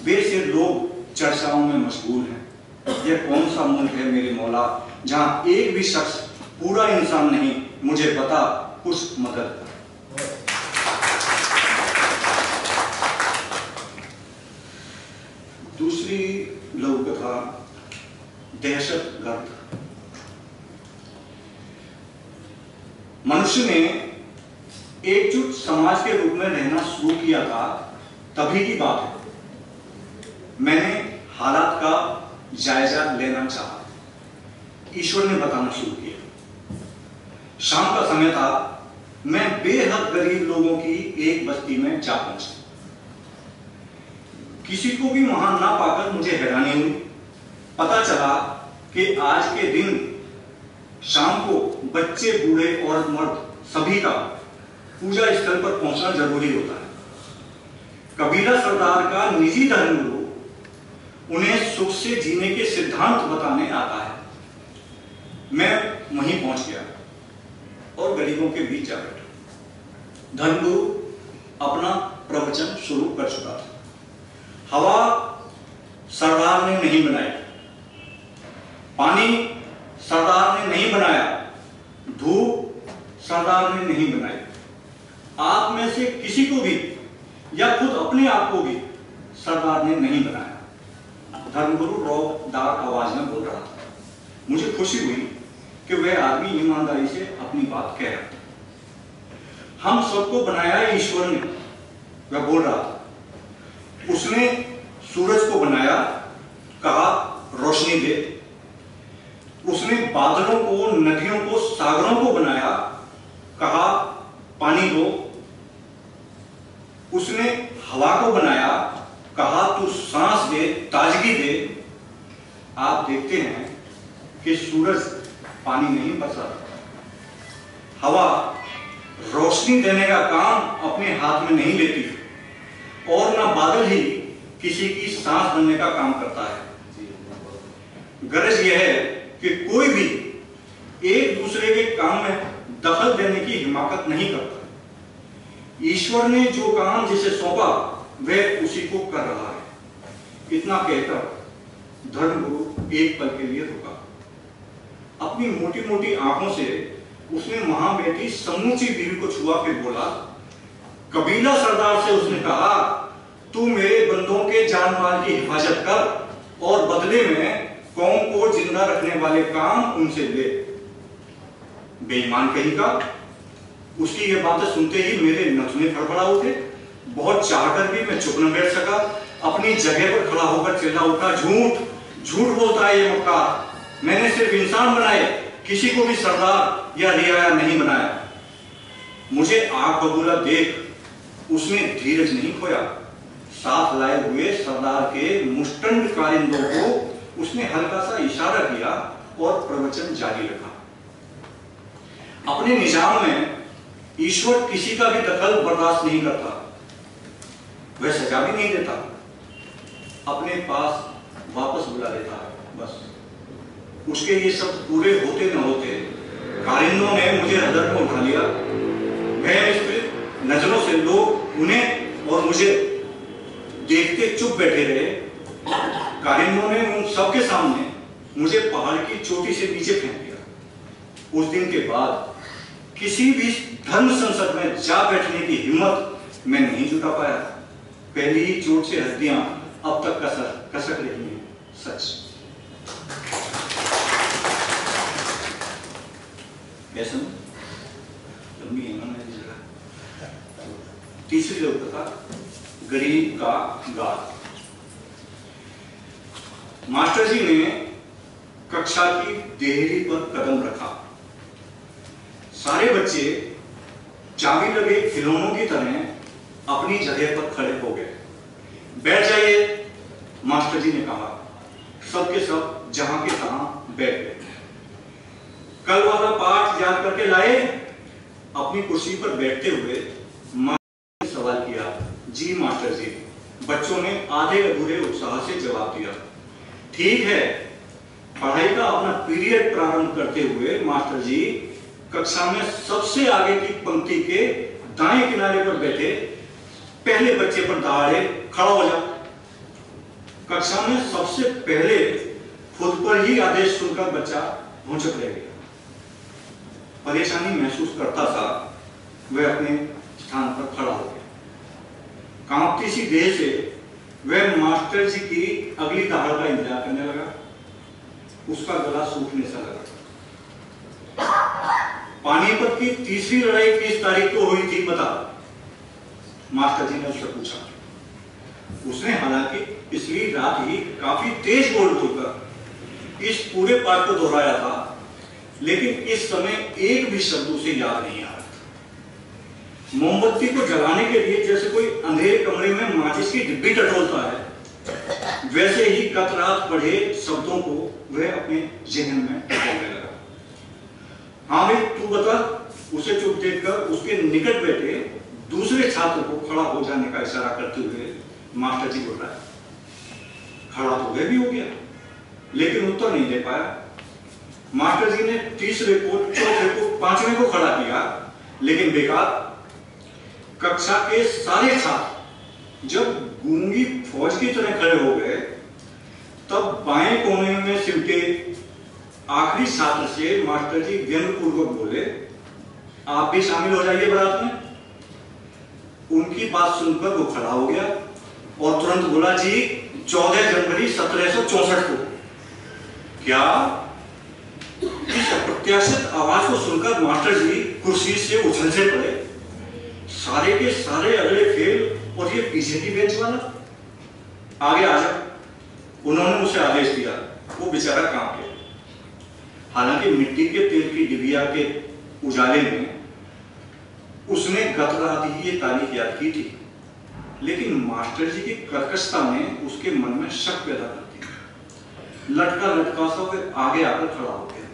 बेसिर लोग चर्चाओं में मशगूल हैं। यह कौन सा मुल्क है मेरे मौला जहां एक भी शख्स पूरा इंसान नहीं, मुझे बता कुछ मदद कर। दूसरी लघु कथा दहशतगर्द। मनुष्य ने एकजुट समाज के रूप में रहना शुरू किया था, तभी की बात है। मैंने हालात का जायजा लेना चाहा, ईश्वर ने बताना शुरू किया। शाम का समय था, मैं बेहद गरीब लोगों की एक बस्ती में जा पहुंचा। किसी को भी वहां ना पाकर मुझे हैरानी हुई। पता चला कि आज के दिन शाम को बच्चे, बूढ़े और मर्द सभी का पूजा स्थल पर पहुंचना जरूरी होता है। कबीला सरदार का निजी धर्मगुरु उन्हें सुख से जीने के सिद्धांत बताने आता है। मैं वहीं पहुंच गया और गरीबों के बीच जा बैठा। धर्मगुरु अपना प्रवचन शुरू कर चुका था। हवा सरदार ने नहीं बनाई, पानी सरदार ने नहीं बनाया, धूप सरदार ने नहीं बनाई। आप में से किसी को भी या खुद अपने आप को भी सरदार ने नहीं बनाया। धर्मगुरु रौबदार आवाज में बोल रहा था। मुझे खुशी हुई कि वह आदमी ईमानदारी से अपनी बात कह रहा था। हम सबको बनाया ईश्वर ने, वह बोल रहा था। उसने सूरज को बनाया, कहा रोशनी दे। उसने बादलों को, नदियों को, सागरों को बनाया, कहा पानी दो। उसने हवा को बनाया, कहा तू सांस दे, ताजगी दे। आप देखते हैं कि सूरज पानी नहीं बरसाता, हवा रोशनी देने का काम अपने हाथ में नहीं लेती, और ना बादल ही किसी की सांस बनने का काम करता है। गरज यह है कि कोई भी एक दूसरे के काम में दखल देने की हिमाकत नहीं करता। ईश्वर ने जो काम जिसे सौंपा वह उसी को कर रहा है। इतना कहकर धर्मगुरु एक पल के लिए रुका। अपनी मोटी मोटी आंखों से उसने वहां बैठी समूची बीवी को छुआ, फिर बोला, कबीला सरदार से उसने कहा, तू मेरे बंदों के जान माल की हिफाजत कर और बदले में कौम को जिंदा रखने वाले काम उनसे ले। बेईमान कहीं का। उसकी ये बातें सुनते ही मेरे नथुने फड़फड़ा उठे। बहुत चाहकर भी मैं चुप न बैठ सका। अपनी जगह पर खड़ा होकर चिल्ला उठा, झूठ झूठ बोलता है ये मक्कार। मैंने सिर्फ इंसान बनाए, किसी को भी सरदार या रियाया नहीं बनाया। मुझे आग बबूला देख उसने धीरज नहीं खोया। साथ लाए हुए सरदार के मुष्टंड कारिंदों को उसने हल्का सा इशारा किया और प्रवचन जारी रखा। अपने निजाम में ईश्वर किसी का भी दखल बर्दाश्त नहीं करता, वह सजा भी नहीं देता, अपने पास वापस बुला लेता है बस। उसके ये सब पूरे होते न होते कारिंदों ने मुझे हदर में उठा लिया। मैं नजरों से लोग उन्हें और मुझे देखते चुप बैठे रहे। कारिंदों ने उन सबके सामने मुझे पहाड़ की चोटी से नीचे फेंक दिया। उस दिन के बाद किसी भी धर्म संसद में जा बैठने की हिम्मत मैं नहीं जुटा पाया। पहली ही चोट से हड्डियां अब तक कसक रही हैं। सच कैसे लंबी है ना मेरी जगह। तीसरी लोग था गरीब का गाल। मास्टर जी ने कक्षा की देहरी पर कदम रखा। सारे बच्चे चाबी लगे खिलौनों की तरह अपनी जगह पर खड़े हो गए। बैठ जाइए, मास्टर जी ने कहा। सबके सब जहां के तहां बैठ गए। कल वाला पाठ याद करके लाए? अपनी कुर्सी पर बैठते हुए मास्टर ने सवाल किया। जी मास्टर जी, बच्चों ने आधे अधूरे उत्साह से जवाब दिया। ठीक है। पढ़ाई का अपना पीरियड प्रारंभ करते हुए मास्टर जी कक्षा में सबसे आगे की पंक्ति के दाएं किनारे पर बैठे पहले बच्चे पर दहाड़े, खड़ा हो जा। कक्षा में सबसे पहले खुद पर ही आदेश सुनकर बच्चा भौचक रह गया। परेशानी महसूस करता था, वह अपने स्थान पर खड़ा हो गया। कांपती सी देह से वह मास्टर जी की अगली दहाड़ का इंतजार करने लगा। उसका गला सूखने सा लगा। पानीपत की तीसरी लड़ाई किस तारीख को हुई थी बता? मास्टर जी ने उससे पूछा। उसने हालांकि पिछली रात ही काफी तेज बोल बोलकर इस पूरे पाठ को दोहराया था, लेकिन इस समय एक भी शब्द उसे याद नहीं आ रहा था। मोमबत्ती को जलाने के लिए जैसे कोई अंधेरे कमरे में माचिस की डिब्बी टटोलता है, वैसे ही गत रात पढ़े शब्दों को वह अपने जहन में टटोलने लगा। हाँ भाई तू बता। उसे चुप देखकर उसके निकट बैठे दूसरे छात्र को खड़ा हो जाने का इशारा करते हुए मास्टर जी बोल रहा है। खड़ा तो वह भी हो गया, लेकिन उत्तर नहीं दे पाया। मास्टर जी ने तीसरे को, चौथे को, पांचवें को खड़ा किया, लेकिन बेकार। कक्षा के सारे छात्र जब गूंगी फौज की तरह खड़े हो गए, तब बाएं कोने में सिमटे आखिरी छात्र से मास्टर जी व्यंग्यपूर्वक बोले, आप भी शामिल हो जाइए बारात में। उनकी बात सुनकर वो खड़ा हो गया और तुरंत बोला, जी 14 जनवरी 1764 को। क्या? इस अप्रत्याशित आवाज को सुनकर मास्टर जी कुर्सी से उछल से पड़े। सारे के सारे अगले फेल और ये पीछे की बेंच वाला। आगे आ जा, उन्होंने उसे आदेश दिया। वो बेचारा कांप गया। हालांकि मिट्टी के तेल की डिबिया के उजाले में उसने गत रात ही ये तारीख याद की थी, लेकिन मास्टर जी की कर्कशता ने उसके मन में शक पैदा कर दिया। लटका लटका सा वह आगे आकर खड़ा हो गया।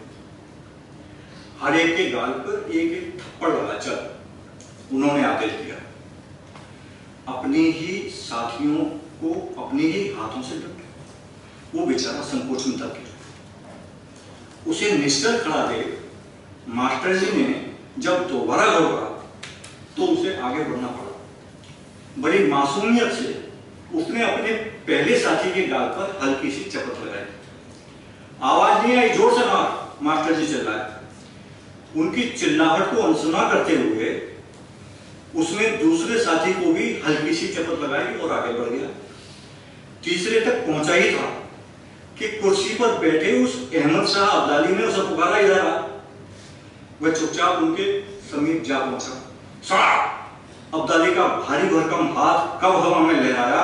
हर एक के गाल पर एक एक थप्पड़ लगा। चल, उन्होंने आदेश दिया। अपने ही साथियों को अपने ही हाथों से डटे। वो बेचारा संकोच में दब गया। उसे निश्चल खड़ा देख मास्टर जी ने जब दोबारा दौड़ा तो उसे आगे बढ़ना पड़ा। बड़ी मासूमियत से उसने अपने पहले साथी के गाल पर हल्की सी चपत लगाई। आवाज नहीं आई, जोर से मार, मास्टर जी चिल्लाए। उनकी चिल्लाहट को अनसुना करते हुए उसने दूसरे साथी को भी हल्की सी चपत लगाई और आगे बढ़ गया। तीसरे तक पहुंचा ही था कि कुर्सी पर बैठे उस अहमद शाह अब्दाली ने उसे पुकारा, इधर आ। वह चुपचाप उनके समीप जा पहुंचा। साहब! अब्दाली का भारी भरकम हाथ कब हवा में लहराया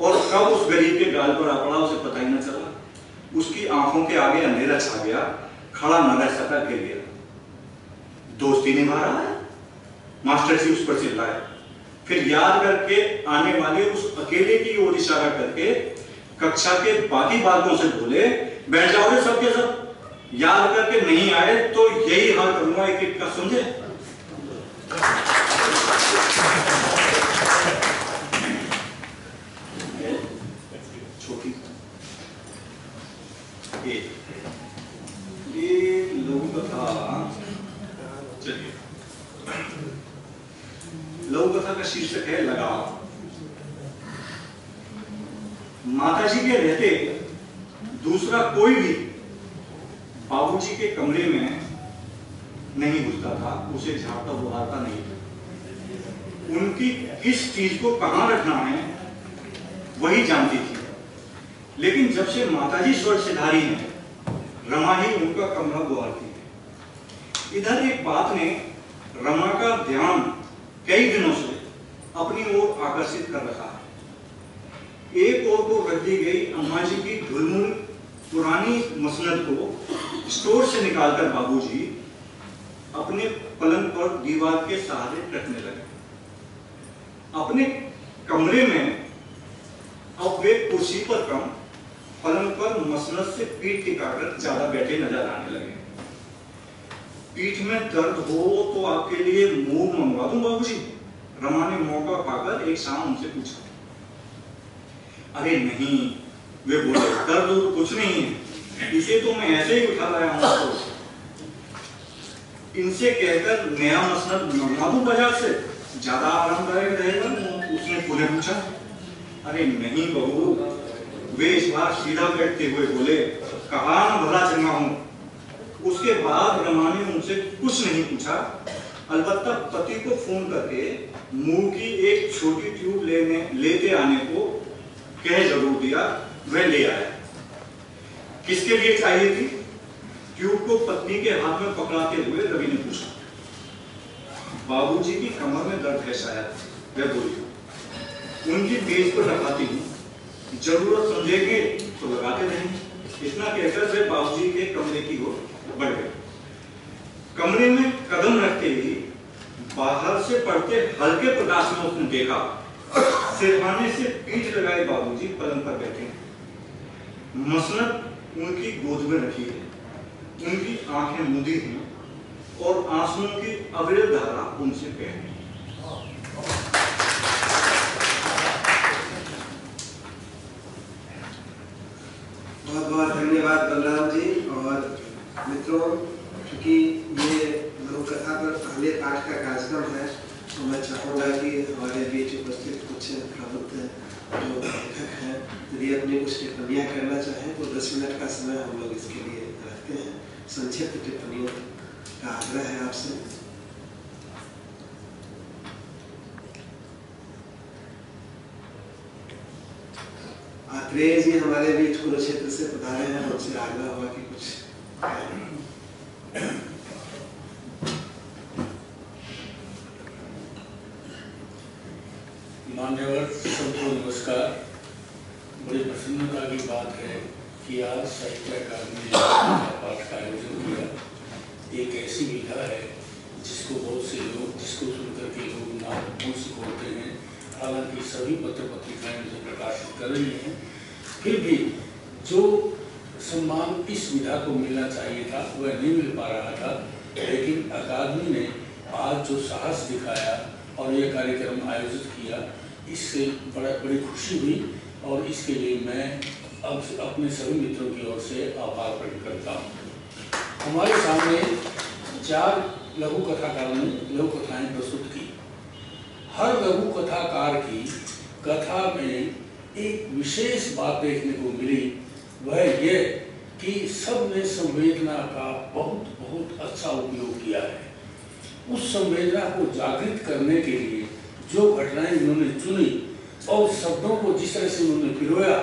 और कब उस गरीब के गाल पर आ पड़ा, उसे पता ही न चला। उसकी आंखों के आगे अंधेरा छा गया। खड़ा न रह सका, गिर गया। दोस्ती निभा रहा है, मास्टर जी उस पर चिल्लाए। फिर याद करके आने वाले उस अकेले की ओर इशारा करके कक्षा के बाकी बालकों से बोले, बैठ जाओगे सबके सब। याद करके नहीं आए तो यही हाल करूंगा एक एक का, समझे? छोटी ये लघु कथा, चलिए, लघु कथा का शीर्षक है लगाव। माताजी के रहते दूसरा कोई भी बाबूजी के कमरे में नहीं घुसता था, उसे झाड़ता बुहारता नहीं था। उनकी किस चीज को कहां रखना है वही जानती थी। लेकिन जब से माताजी स्वर्ग सिधारी हैं, रमा ही उनका कमरा बुहारती है। इधर एक बात ने रमा का ध्यान कई दिनों से अपनी ओर आकर्षित कर रखा है। एक ओर को रख दी गई अम्मा जी की ढुलमुल पुरानी मसनद को स्टोर से निकालकर बाबूजी अपने पलंग पर दीवार के सहारे रखने लगे। अपने कमरे में अब वे कुर्सी पर कम, पलंग पर मसनद से पीठ टिकाकर ज्यादा बैठे नजर आने लगे। पीठ में दर्द हो तो आपके लिए मूव मंगवा दूं बाबूजी? रमा ने मौका पाकर एक शाम उनसे पूछा। अरे नहीं, वे बोले, दर्द कुछ नहीं है, इसे तो मैं ऐसे ही उठा लाया हूं। तो इनसे कहकर नया मसनद मंगवा दूं बाजार से, ज्यादा आरामदायक रहेगा? उसने पुनः पूछा। अरे नहीं बहू, वे इस बार सीधा बैठते हुए बोले, कहा ना भला चंगा हूं। उसके बाद रमा ने उनसे कुछ नहीं पूछा, अलबत्ता पति को फोन करके मुंह की एक छोटी ट्यूब लेते आने को कह जरूर दिया। वह ले आया। किसके लिए चाहिए थी? ट्यूब को पत्नी के हाथ में पकड़ाते हुए रवि ने पूछा। बाबूजी की कमर में दर्द है शायद, वह बोली। उनकी मेज पर रखाती हूँ, जरूरत समझेंगे तो लगाते रहेंगे। इतना कहकर वे बाबूजी के कमरे की ओर बढ़ गए। कमरे में कदम रखते ही बाहर से पड़ते हल्के प्रकाश में उसने देखा, सिरहाने से पीठ लगाए बाबूजी पलंग पर बैठे। मसनद उनकी गोद में रखी है, उनकी आंखें मुदी हैं और आंसुओं की अविरल धारा उनसे बह रही है। बहुत बहुत धन्यवाद बलराम जी। और मित्रों, क्योंकि ये लघु कथा पर पहले पाठ का कार्यक्रम है, तो मैं चाहूँगा कि हमारे बीच उपस्थित कुछ प्रबुद्ध जो लेखक हैं, यदि अपनी कुछ टिप्पणियाँ करना चाहें तो 10 मिनट का समय हम लोग इसके लिए रखते हैं। संक्षिप्त टिप्पणियों का आग्रह है आपसे। आत्रेय जी हमारे बीच कुरुक्षेत्र से पधारे हैं, उनसे आग्रह हुआ कि कुछ मान्यवर सबको नमस्कार। बड़ी प्रसन्नता की बात है कि आज साहित्य अकादमी ने पाठ का आयोजन किया। एक ऐसी विधा है जिसको बहुत से लोग, जिसको सुनकर के लोग नाम से बोलते हैं। हालांकि सभी पत्र पत्रिकाएं उसे प्रकाशित कर रही हैं, फिर भी जो सम्मान इस विधा को मिलना चाहिए था वह नहीं मिल पा रहा था। लेकिन अकादमी ने आज जो साहस दिखाया और यह कार्यक्रम आयोजित किया, इससे बड़ी खुशी हुई और इसके लिए मैं अब अपने सभी मित्रों की ओर से आभार प्रकट करता हूँ। हमारे सामने 4 लघु कथाकारों ने लघु कथाएं प्रस्तुत की। हर लघु कथाकार की कथा में एक विशेष बात देखने को मिली, वह यह कि सब ने संवेदना का बहुत बहुत अच्छा उपयोग किया है। उस संवेदना को जागृत करने के लिए जो घटनाएं उन्होंने चुनी और शब्दों को जिस तरह से उन्होंने पिरोया,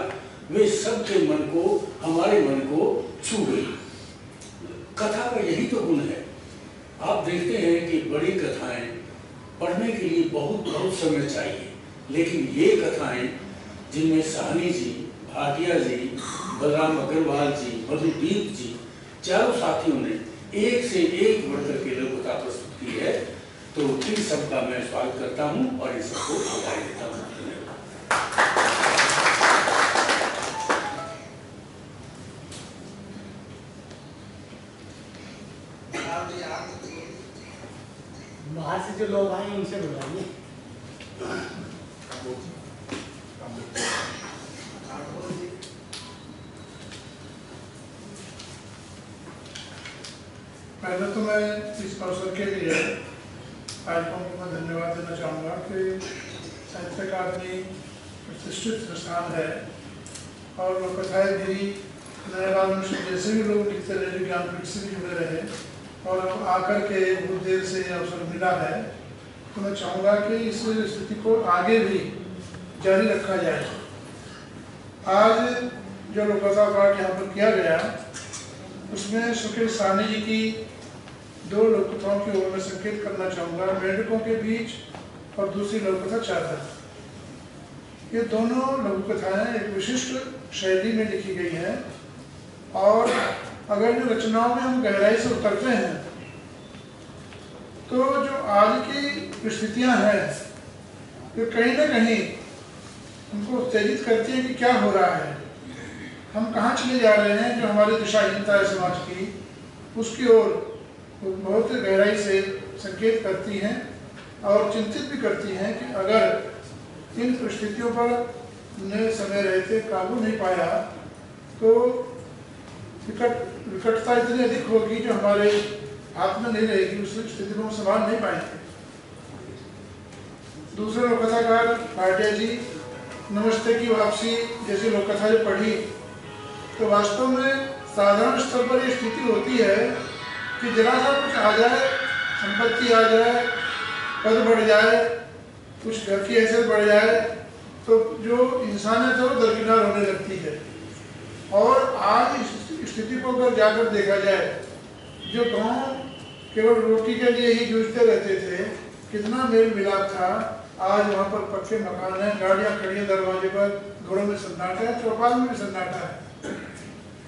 वे सबके मन को, हमारे मन को छू गई। कथा का यही तो गुण है। आप देखते हैं कि बड़ी कथाएं पढ़ने के लिए बहुत बहुत समय चाहिए, लेकिन ये कथाएं जिनमें साहनी जी, भाटिया जी, बलराम अग्रवाल जी, मधुदीप जी, चारों साथियों ने एक से एक बढ़कर के लघु कथा प्रस्तुत की है, तो इन सब का मैं स्वागत करता हूं और इन सबको बधाई देता हूं। बाहर से जो लोग आए उनसे बुलाइए। पहले तो मैं इस अवसर के लिए कार्यक्रम को मैं धन्यवाद देना चाहूँगा कि साहित्य अकादमी प्रतिष्ठित संस्थान है और वो कथाएँ भी नए बाल जैसे भी लोग लिखते रहे, विज्ञानपीठ से भी जुड़े रहे और आकर के बहुत देर से अवसर मिला है, तो मैं चाहूँगा कि इस स्थिति को आगे भी जारी रखा जाए। आज जो लोककथा पाठ यहाँ पर किया गया, उसमें सुखदेव साहनी जी की 2 लोककथाओं की ओर मैं संकेत करना चाहूँगा, मेंढकों के बीच और दूसरी लोककथा चादर। ये दोनों लघुकथाएं एक विशिष्ट शैली में लिखी गई हैं और अगर जो रचनाओं में हम गहराई से उतरते हैं तो जो आज की स्थितियां हैं जो कहीं ना कहीं हमको उत्तेजित करती है कि क्या हो रहा है, हम कहाँ चले जा रहे हैं। जो हमारी दिशाहीनता है समाज की, उसकी ओर बहुत गहराई से संकेत करती हैं और चिंतित भी करती हैं कि अगर इन परिस्थितियों पर ने समय रहते काबू नहीं पाया तो विकटता इतनी अधिक होगी जो हमारे हाथ में नहीं रहेगी, उस स्थिति को हम संभाल नहीं पाएंगे। दूसरे लोककथाकार भाटिया जी नमस्ते की वापसी जैसी लोककथा जो पढ़ी तो वास्तव में साधारण स्तर पर ये स्थिति होती है कि जरा सा कुछ आ जाए, संपत्ति आ जाए, पद बढ़ जाए, कुछ घर की हैसियत बढ़ जाए तो जो इंसानियत है वो दरकिनार होने लगती है। और आज इस स्थिति को अगर जाकर देखा जाए, जो गांव केवल रोटी के लिए ही जूझते रहते थे, कितना मेल मिलाप था, आज वहाँ पर पक्के मकान हैं, गाड़ियाँ खड़ी हैं दरवाजे पर, घरों में सन्नाटा है, चौपाल में भी सन्नाटा है।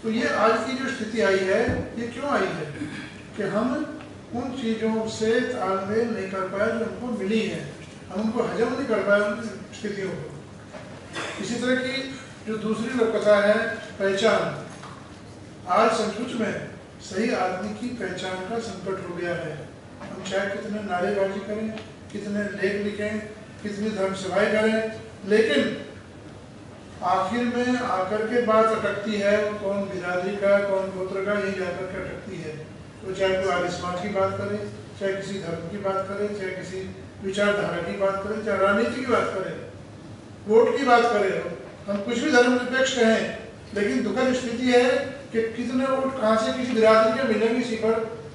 तो ये आज की जो स्थिति आई है, ये क्यों आई है कि हम उन चीज़ों से तालमेल नहीं कर पाए जो हमको मिली है, हम उनको हजम नहीं कर पाए उन स्थितियों को। इसी तरह की जो दूसरी लोककथा है पहचान, आज सचमुच में सही आदमी की पहचान का संकट हो गया है। हम चाहे कितने नारेबाजी करें, कितने लेख लिखें, कितनी धर्म सभाएं करें, लेकिन आखिर में आकर के बात अटकती है कौन बिरादरी का, कौन गोत्र का, यही जाकर के अटकती है। तो चाहे कोई आर्य समाज की बात करे, चाहे किसी धर्म की बात करे, चाहे किसी विचारधारा की बात करे, चाहे राजनीति की बात करे, वोट की बात करे, हम कुछ भी धर्मनिरपेक्ष कहें, लेकिन दुखद स्थिति है कि कितने वोट कहाँ से किसी बिरादरी के मिलेंगे, इसी पर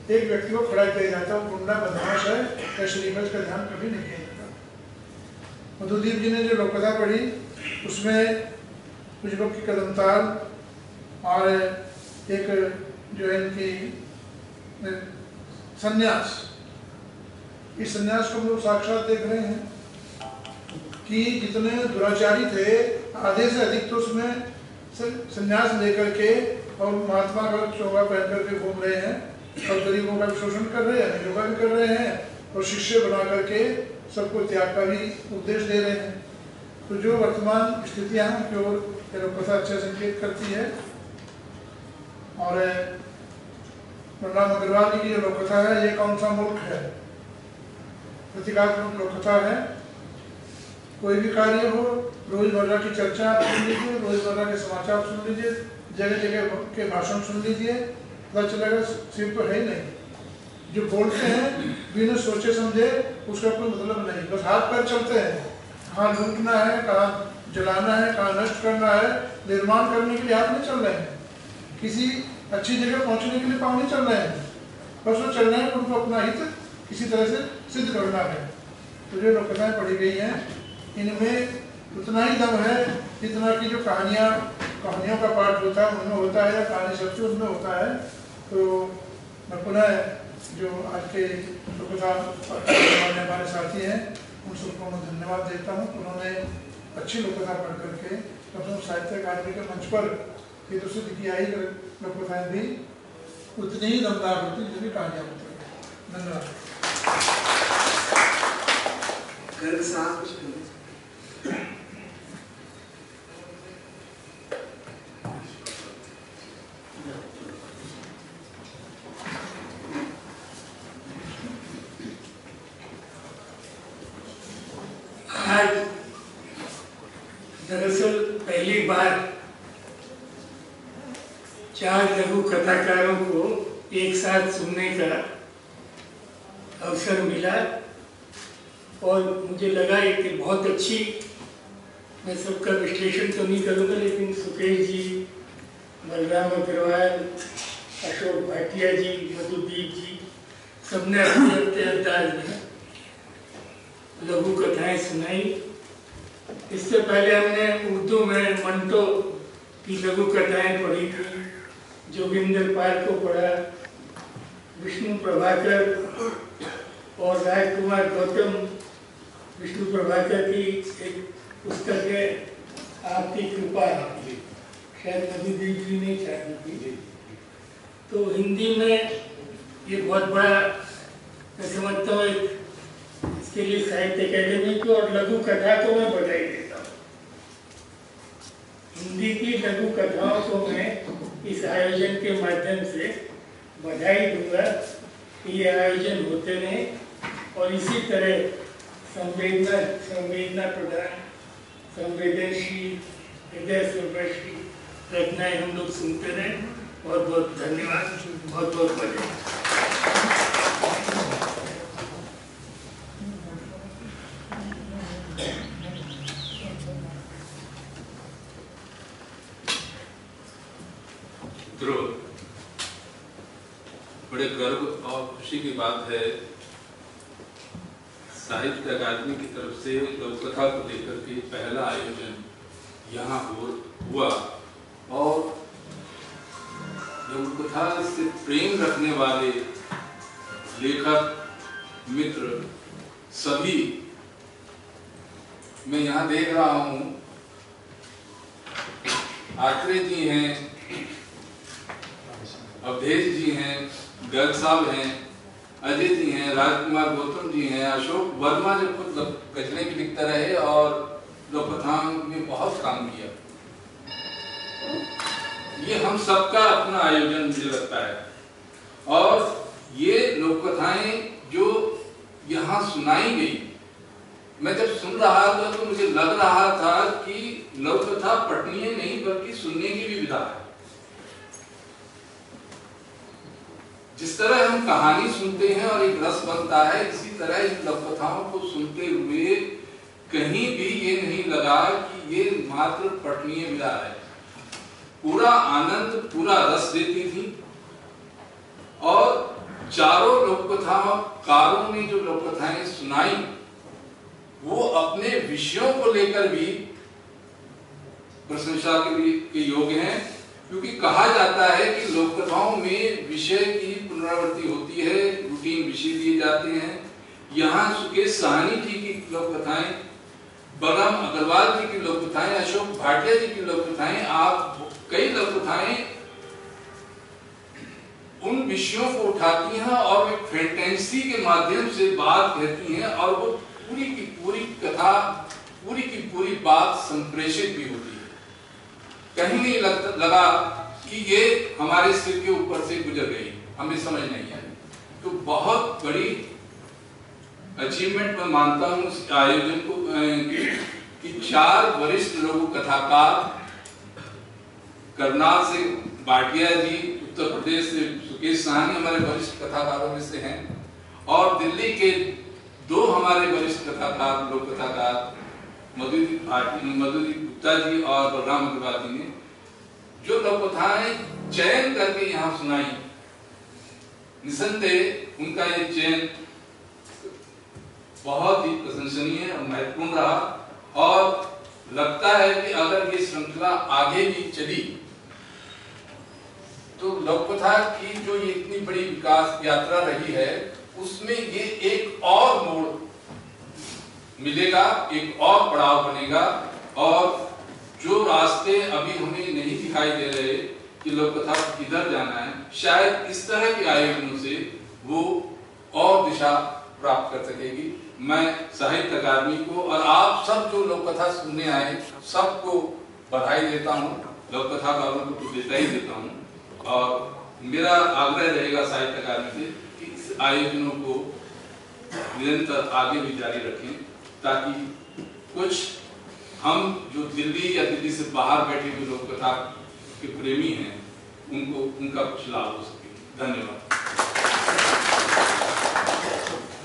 एक व्यक्ति को खड़ा किया जाता है, गुंडा बदमाश है या शरीफज का ध्यान कभी नहीं किया जाता। मधुदीप जी ने जो लोककथा पढ़ी उसमें कुछ लोग की कदमताल और एक जो है इनकी सन्यास, इस सन्यास को हम लोग साक्षात देख रहे हैं कि जितने दुराचारी थे आधे से अधिक तो उसमें सन्यास लेकर के और महात्मा का चोगा पहन करके घूम रहे हैं और गरीबों का भी शोषण कर रहे हैं, योगा भी कर रहे हैं और शिष्य बना करके सबको त्याग का भी उपदेश दे रहे हैं। तो जो वर्तमान स्थितियां हैं उनकी ओर लोककथा अच्छा संकेत करती है। और बलराम अग्रवाल जी की जो लोककथा है, ये कौन सा मुल्क है, प्रतीकात्मक लोककथा है। कोई भी कार्य हो, रोजमर्रा की चर्चा आप सुन लीजिए, रोजमर्रा के समाचार सुन लीजिए, जगह जगह के भाषण सुन लीजिए, पता चलेगा सिर्फ तो है ही नहीं। जो बोलते हैं बिना सोचे समझे उसका कोई मतलब नहीं, बस हाथ पैर चलते हैं, कहाँ लूटना है, कहाँ जलाना है, कहाँ नष्ट करना है, निर्माण करने के लिए हाथ नहीं चल रहे हैं, किसी अच्छी जगह पहुँचने के लिए पाँव नहीं चल रहे हैं, बस वो चल रहे हैं उनको अपना हित किसी तरह से सिद्ध करना है। तो जो लोककथाएं पढ़ी गई हैं इनमें उतना ही दम है जितना कि जो कहानियों का पाठ होता है उनमें होता है, या कहानी सच्ची उनमें होता है। तो मैं पुनः जो आज के लोककथा वाले हमारे साथी हैं उन सबको मैं धन्यवाद देता हूँ। उन्होंने अच्छी लोककथा पढ़ करके कम से कम साहित्य अकादमी के मंच पर ये तो सिद्ध किया ही लोककथाएं भी उतनी ही दमदार होती जितनी कहानियाँ होती हैं। धन्यवाद। गर्ग साहब कुछ आज दरअसल पहली बार 4 लघु कथाकारों को एक साथ सुनने का अवसर मिला और मुझे लगा कि बहुत अच्छी, मैं सबका विश्लेषण तो नहीं करूँगा लेकिन सुकेश जी, बलराम अग्रवाल, अशोक भाटिया जी, मधुदीप जी, सबने अपने अपने अंदाज में लघु कथाएं सुनाई। इससे पहले हमने उर्दू में मंटो की लघु कथाएं पढ़ी थी, जोगिंदर पाल को पढ़ा, विष्णु प्रभाकर और राजकुमार गौतम, विष्णु प्रभाकर की एक पुस्तक है आपकी कृपा, शायद मधुदीप जी ने छापी थी। तो हिंदी में ये बहुत बड़ा मैं समझता हूँ इसकी इसके लिए साहित्य अकादमी को और लघु कथा को मैं बधाई देता हूँ। हिंदी की लघु कथाओं को मैं इस आयोजन के माध्यम से बधाई दूंगा कि ये आयोजन होते रहे और इसी तरह संवेदना प्रधान, संवेदनशील, हृदय स्पर्शी रचनाएं हम लोग सुनते रहे। बहुत बहुत धन्यवाद, बहुत बहुत बधाई। बड़े गर्व और खुशी की बात है, साहित्य अकादमी की तरफ से लघुकथा को लेकर के पहला आयोजन यहाँ हुआ और लघुकथा से प्रेम रखने वाले लेखक मित्र सभी मैं यहाँ देख रहा हूँ। आत्रेय जी हैं, अवधेश जी हैं, गर्ग साहब हैं, अजय जी हैं, राजकुमार गौतम जी हैं, अशोक वर्मा जो खुद गजलें भी लिखता रहे और लोककथाओं में बहुत काम किया। ये हम सबका अपना आयोजन मुझे लगता है और ये लोककथाएं जो यहाँ सुनाई गई, मैं जब सुन रहा था तो मुझे लग रहा था कि लोककथा पठनीय नहीं बल्कि सुनने की भी विधा है। जिस तरह हम कहानी सुनते हैं और एक रस बनता है, इसी तरह इन लोककथाओं को सुनते हुए कहीं भी ये नहीं लगा कि ये मात्र पठनीय विधा है। पूरा आनंद, पूरा रस देती थी और चारों लोककथाकारों ने जो लोककथाएं सुनाई वो अपने विषयों को लेकर भी प्रशंसा के योग्य हैं, क्योंकि कहा जाता है कि लोककथाओं में विषय की पुनरावृत्ति होती है, रूटीन विषय दिए जाते हैं। यहाँ सुकेश साहनी जी की लोककथाएं, बलराम अग्रवाल जी की लोककथाएं, अशोक भाटिया जी की लोककथाएं, आप कई लोककथाएं उन विषयों को उठाती हैं और एक फैंटेसी के माध्यम से बात कहती हैं और वो पूरी की पूरी कथा, पूरी की पूरी बात संप्रेषित भी होती है। कहीं नहीं लगा कि ये हमारे सिर के ऊपर से गुजर गई, हमें समझ नहीं आई। तो बहुत बड़ी अचीवमेंट मैं मानता हूँ उस आयोजन को कि 4 वरिष्ठ लघु कथाकार, करनाल से भाटिया जी, उत्तर प्रदेश से सुकेश साहनी हमारे वरिष्ठ कथाकारों में से हैं और दिल्ली के 2 हमारे वरिष्ठ कथाकार, लोक कथाकार मधुरी गुप्ता जी और बलराम अग्रवाल जी ने जो लोककथाएं चयन करके यहाँ सुनाई, निसंदेह उनका ये चयन बहुत ही प्रशंसनीय और महत्वपूर्ण रहा और लगता है कि अगर ये श्रृंखला आगे भी चली तो लोककथा की जो ये इतनी बड़ी विकास यात्रा रही है उसमें ये एक और मोड़ मिलेगा, एक और पड़ाव बनेगा और जो रास्ते अभी हमें नहीं दिखाई दे रहे कि लोककथा किधर जाना है, शायद इस तरह के आयोजनों से वो और दिशा प्राप्त कर सकेगी। मैं साहित्य अकादमी को और आप सब जो लोककथा सुनने आए सबको बधाई देता हूँ, लोककथाकारों को तो देता ही देता हूँ और मेरा आग्रह रहेगा साहित्य अकादमी से कि इस आयोजनों को निरंतर आगे भी जारी रखें ताकि कुछ हम जो दिल्ली या दिल्ली से बाहर बैठे जो लोककथा के प्रेमी हैं उनका कुछ लाभ हो सके। धन्यवाद।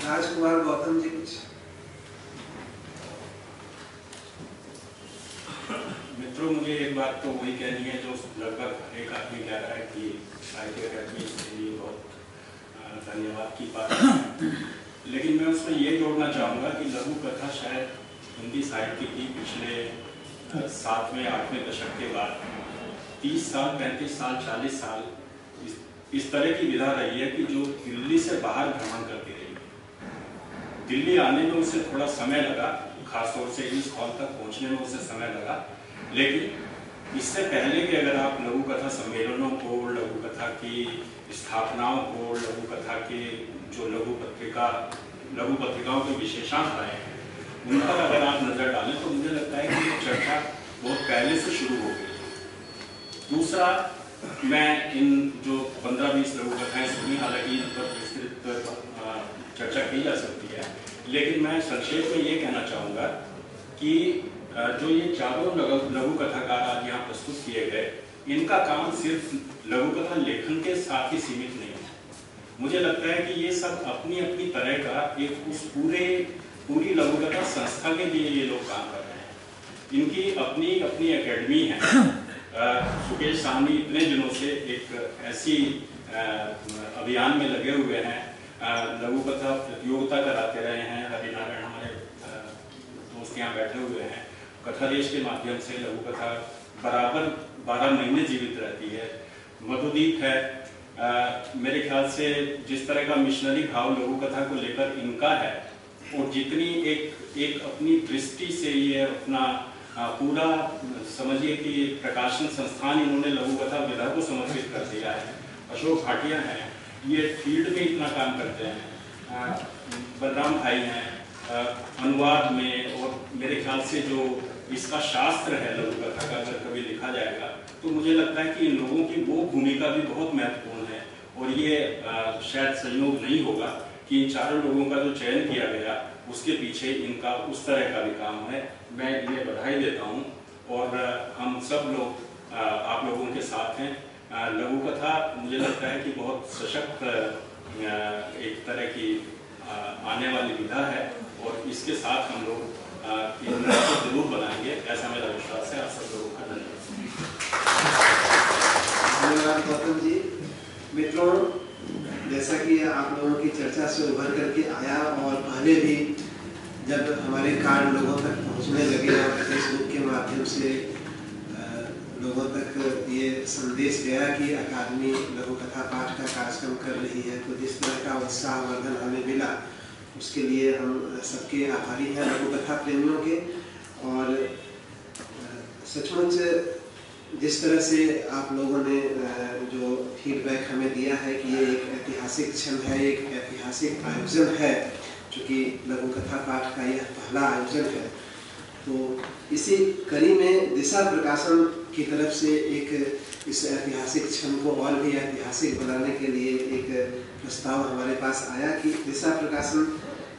राजकुमार गौतम जी कुछ। मित्रों, मुझे एक बात तो वही कहनी है जो लगभग एक आदमी कह रहा है कि साहित्य अकादमी के लिए बहुत धन्यवाद की बात है, लेकिन मैं उसमें ये जोड़ना चाहूँगा कि लघु कथा शायद हिंदी साहित्य की पिछले 7वें 8वें दशक के बाद 30 साल 35 साल 40 साल इस तरह की विधा रही है कि जो दिल्ली से बाहर भ्रमण करती रही। दिल्ली आने में उसे थोड़ा समय लगा, खासतौर से इस हॉल तक पहुंचने में उसे समय लगा, लेकिन इससे पहले कि अगर आप लघु कथा सम्मेलनों को, लघु कथा की स्थापनाओं को, लघु कथा के जो लघु पत्रिका लघु पत्रिकाओं के विशेषांक आए हैं उन पर अगर आप नजर डालें तो मुझे लगता है कि ये चर्चा बहुत पहले से शुरू हो गई। दूसरा, मैं इन जो 15-20 लघु कथाएं सुनी, हालांकि इन पर विस्तृत चर्चा की जा सकती है, लेकिन मैं संक्षेप में ये कहना चाहूँगा कि जो ये चारों लघु कथाकार आज यहाँ प्रस्तुत किए गए, इनका काम सिर्फ लघु कथा लेखन के साथ ही सीमित नहीं है। मुझे लगता है कि ये सब अपनी अपनी तरह का एक उस पूरी लघु कथा संस्था के लिए ये लोग काम कर रहे हैं। इनकी अपनी अपनी एकेडमी है। सुकेश साहनी इतने दिनों से एक ऐसी अभियान में लगे हुए हैं, लघु कथा प्रतियोगिता कराते रहे हैं। हरिनारायण हमारे दोस्त यहाँ बैठे हुए हैं। कथा देश के माध्यम से लघु कथा बराबर 12 महीने जीवित रहती है। मधुदीप है, मेरे ख्याल से जिस तरह का मिशनरी भाव लघु कथा को लेकर इनका है, और जितनी एक अपनी दृष्टि से ये अपना पूरा समझिए कि प्रकाशन संस्थान इन्होंने लघु कथा विधा को समर्पित कर दिया है। अशोक भाटिया हैं, ये फील्ड में इतना काम करते हैं। बलराम भाई हैं अनुवाद में, और मेरे ख्याल से जो इसका शास्त्र है लघु कथा का, अगर कभी लिखा जाएगा तो मुझे लगता है कि इन लोगों की वो भूमिका भी बहुत महत्वपूर्ण है। और ये शायद संयोग नहीं होगा कि इन चारों लोगों का जो चयन किया गया उसके पीछे इनका उस तरह का भी काम है। मैं इन्हें बधाई देता हूँ, और हम सब लोग आप लोगों के साथ हैं। लघु कथा मुझे लगता है कि बहुत सशक्त एक तरह की आने वाली विधा है, और इसके साथ हम लोग को जरूर बनाएंगे, ऐसा मेरा विश्वास है। आप सब लोगों का धन्यवाद गौतम जी। मित्रों, जैसा कि आप लोगों की चर्चा से उभर करके आया, और पहले भी जब हमारे कार्ड लोगों तक पहुंचने लगे और फेसबुक के माध्यम से लोगों तक ये संदेश गया कि अकादमी लघु कथा पाठ का कार्यक्रम कर रही है, तो जिस तरह का उत्साहवर्धन हमें मिला उसके लिए हम सबके आभारी हैं, लघु कथा प्रेमियों के। और सचमुच जिस तरह से आप लोगों ने जो फीडबैक हमें दिया है कि ये एक ऐतिहासिक क्षण है, एक ऐतिहासिक आयोजन है, चूँकि लघु कथा पाठ का यह पहला आयोजन है, तो इसी कड़ी में दिशा प्रकाशन की तरफ से एक इस ऐतिहासिक क्षण को और भी ऐतिहासिक बनाने के लिए एक प्रस्ताव हमारे पास आया कि दिशा प्रकाशन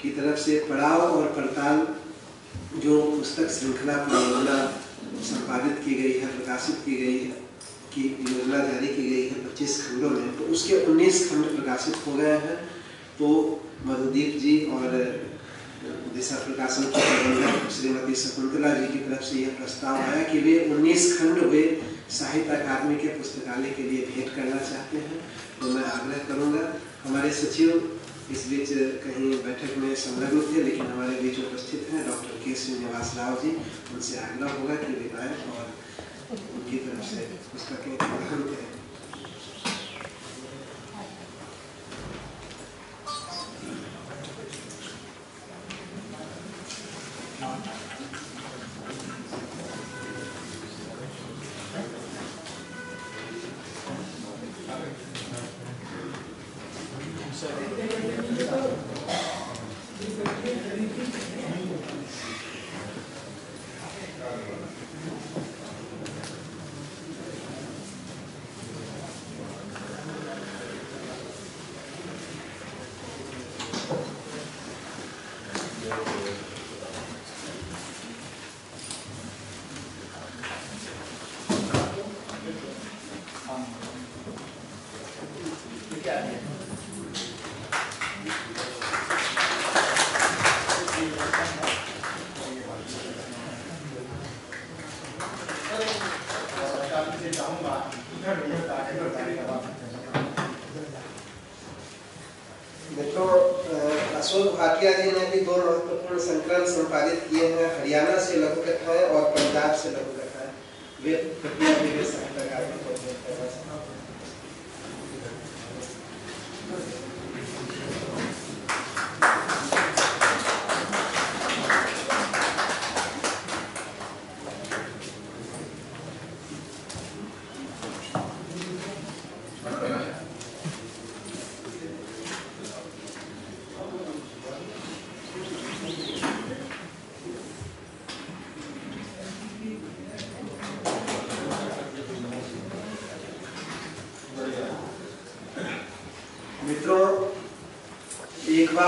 की तरफ से पड़ाव और पड़ताल जो पुस्तक श्रृंखला परियोजना संपादित की गई है, प्रकाशित की गई है, की योजना जारी की गई है 25 खंडों में, तो उसके 19 खंड प्रकाशित हो गए हैं। तो मधुदीप जी और दिशा प्रकाशन के प्रबंधक श्रीमती शकुंतला जी की तरफ से यह प्रस्ताव आया कि वे 19 खंड वे साहित्य अकादमी के पुस्तकालय के लिए भेंट करना चाहते हैं। तो मैं आग्रह करूंगा, हमारे सचिव इस बीच कहीं बैठक में संलग्न थे, लेकिन हमारे बीच उपस्थित हैं डॉक्टर के श्रीनिवास राव जी, उनसे आग्रह होगा कि वे आए और उनकी तरफ से पुस्तकें ग्रहण करें। अशोक भाटिया जी ने भी 2 महत्वपूर्ण संकलन संपादित किए हैं, हरियाणा से लघु कथाएं और पंजाब से लघु कथाएं। वे कृपया भी साहित्य अकादमी को भेंट करना चाहते हैं।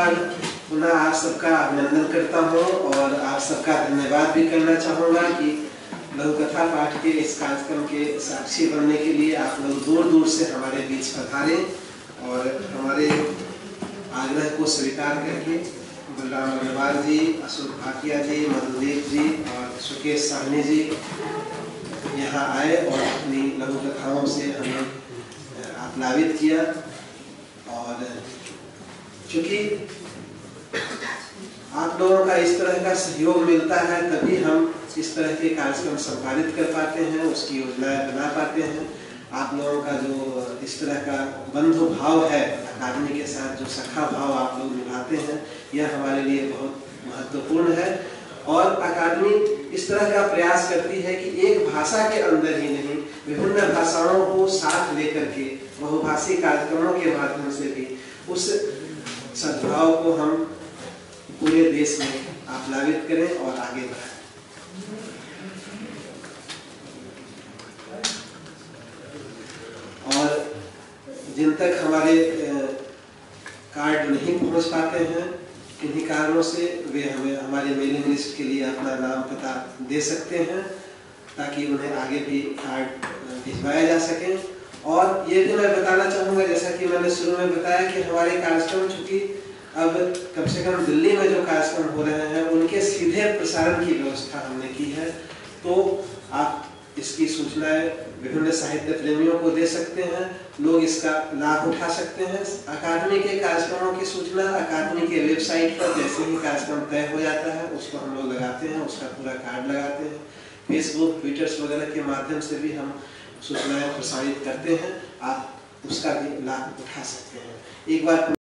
बार पुनः आप सबका अभिनंदन करता हूँ और आप सबका धन्यवाद भी करना चाहूँगा कि लघु कथा पाठ के इस कार्यक्रम के साक्षी बनने के लिए आप लोग दूर दूर से हमारे बीच पधारे और हमारे आग्रह को स्वीकार करके बलराम अग्रवाल जी, अशोक भाटिया जी, मधुदेव जी और सुकेश साहनी जी यहाँ आए और अपनी लघु कथाओं से हमें आप्लावित किया। और चूँकि आप लोगों का इस तरह का सहयोग मिलता है तभी हम इस तरह के कार्यक्रम संपादित कर पाते हैं, उसकी योजनाएं बना पाते हैं। आप लोगों का जो इस तरह का बंधु भाव है अकादमी के साथ, जो सखा भाव आप लोग निभाते हैं, यह हमारे लिए बहुत महत्वपूर्ण है। और अकादमी इस तरह का प्रयास करती है कि एक भाषा के अंदर ही नहीं, विभिन्न भाषाओं को साथ लेकर के बहुभाषी कार्यक्रमों के माध्यम से भी उस सद्भाव को हम पूरे देश में आप्लावित करें और आगे बढ़ाएं। और जिन तक हमारे कार्ड नहीं पहुंच पाते हैं किन्हीं कारणों से, वे हमें हमारे मेलिंग लिस्ट के लिए अपना नाम पता दे सकते हैं ताकि उन्हें आगे भी कार्ड भिजवाया जा सके। और ये भी मैं बताना चाहूँगा, जैसा कि मैंने शुरू में बताया कि हमारे कार्यक्रम चूँकि अब कम से कम दिल्ली में जो कार्यक्रम हो रहे हैं उनके सीधे प्रसारण की व्यवस्था हमने की है, तो आप इसकी सूचनाएं विभिन्न साहित्य प्रेमियों को दे सकते हैं, लोग इसका लाभ उठा सकते हैं। अकादमी के कार्यक्रमों की सूचना अकादमी के वेबसाइट पर जैसे ही कार्यक्रम तय हो जाता है उसको हम लोग लगाते हैं, उसका पूरा कार्ड लगाते हैं। फेसबुक, ट्विटर्स वगैरह के माध्यम से भी हम सूचनाएं प्रसारित करते हैं, आप उसका भी लाभ उठा सकते हैं। एक बार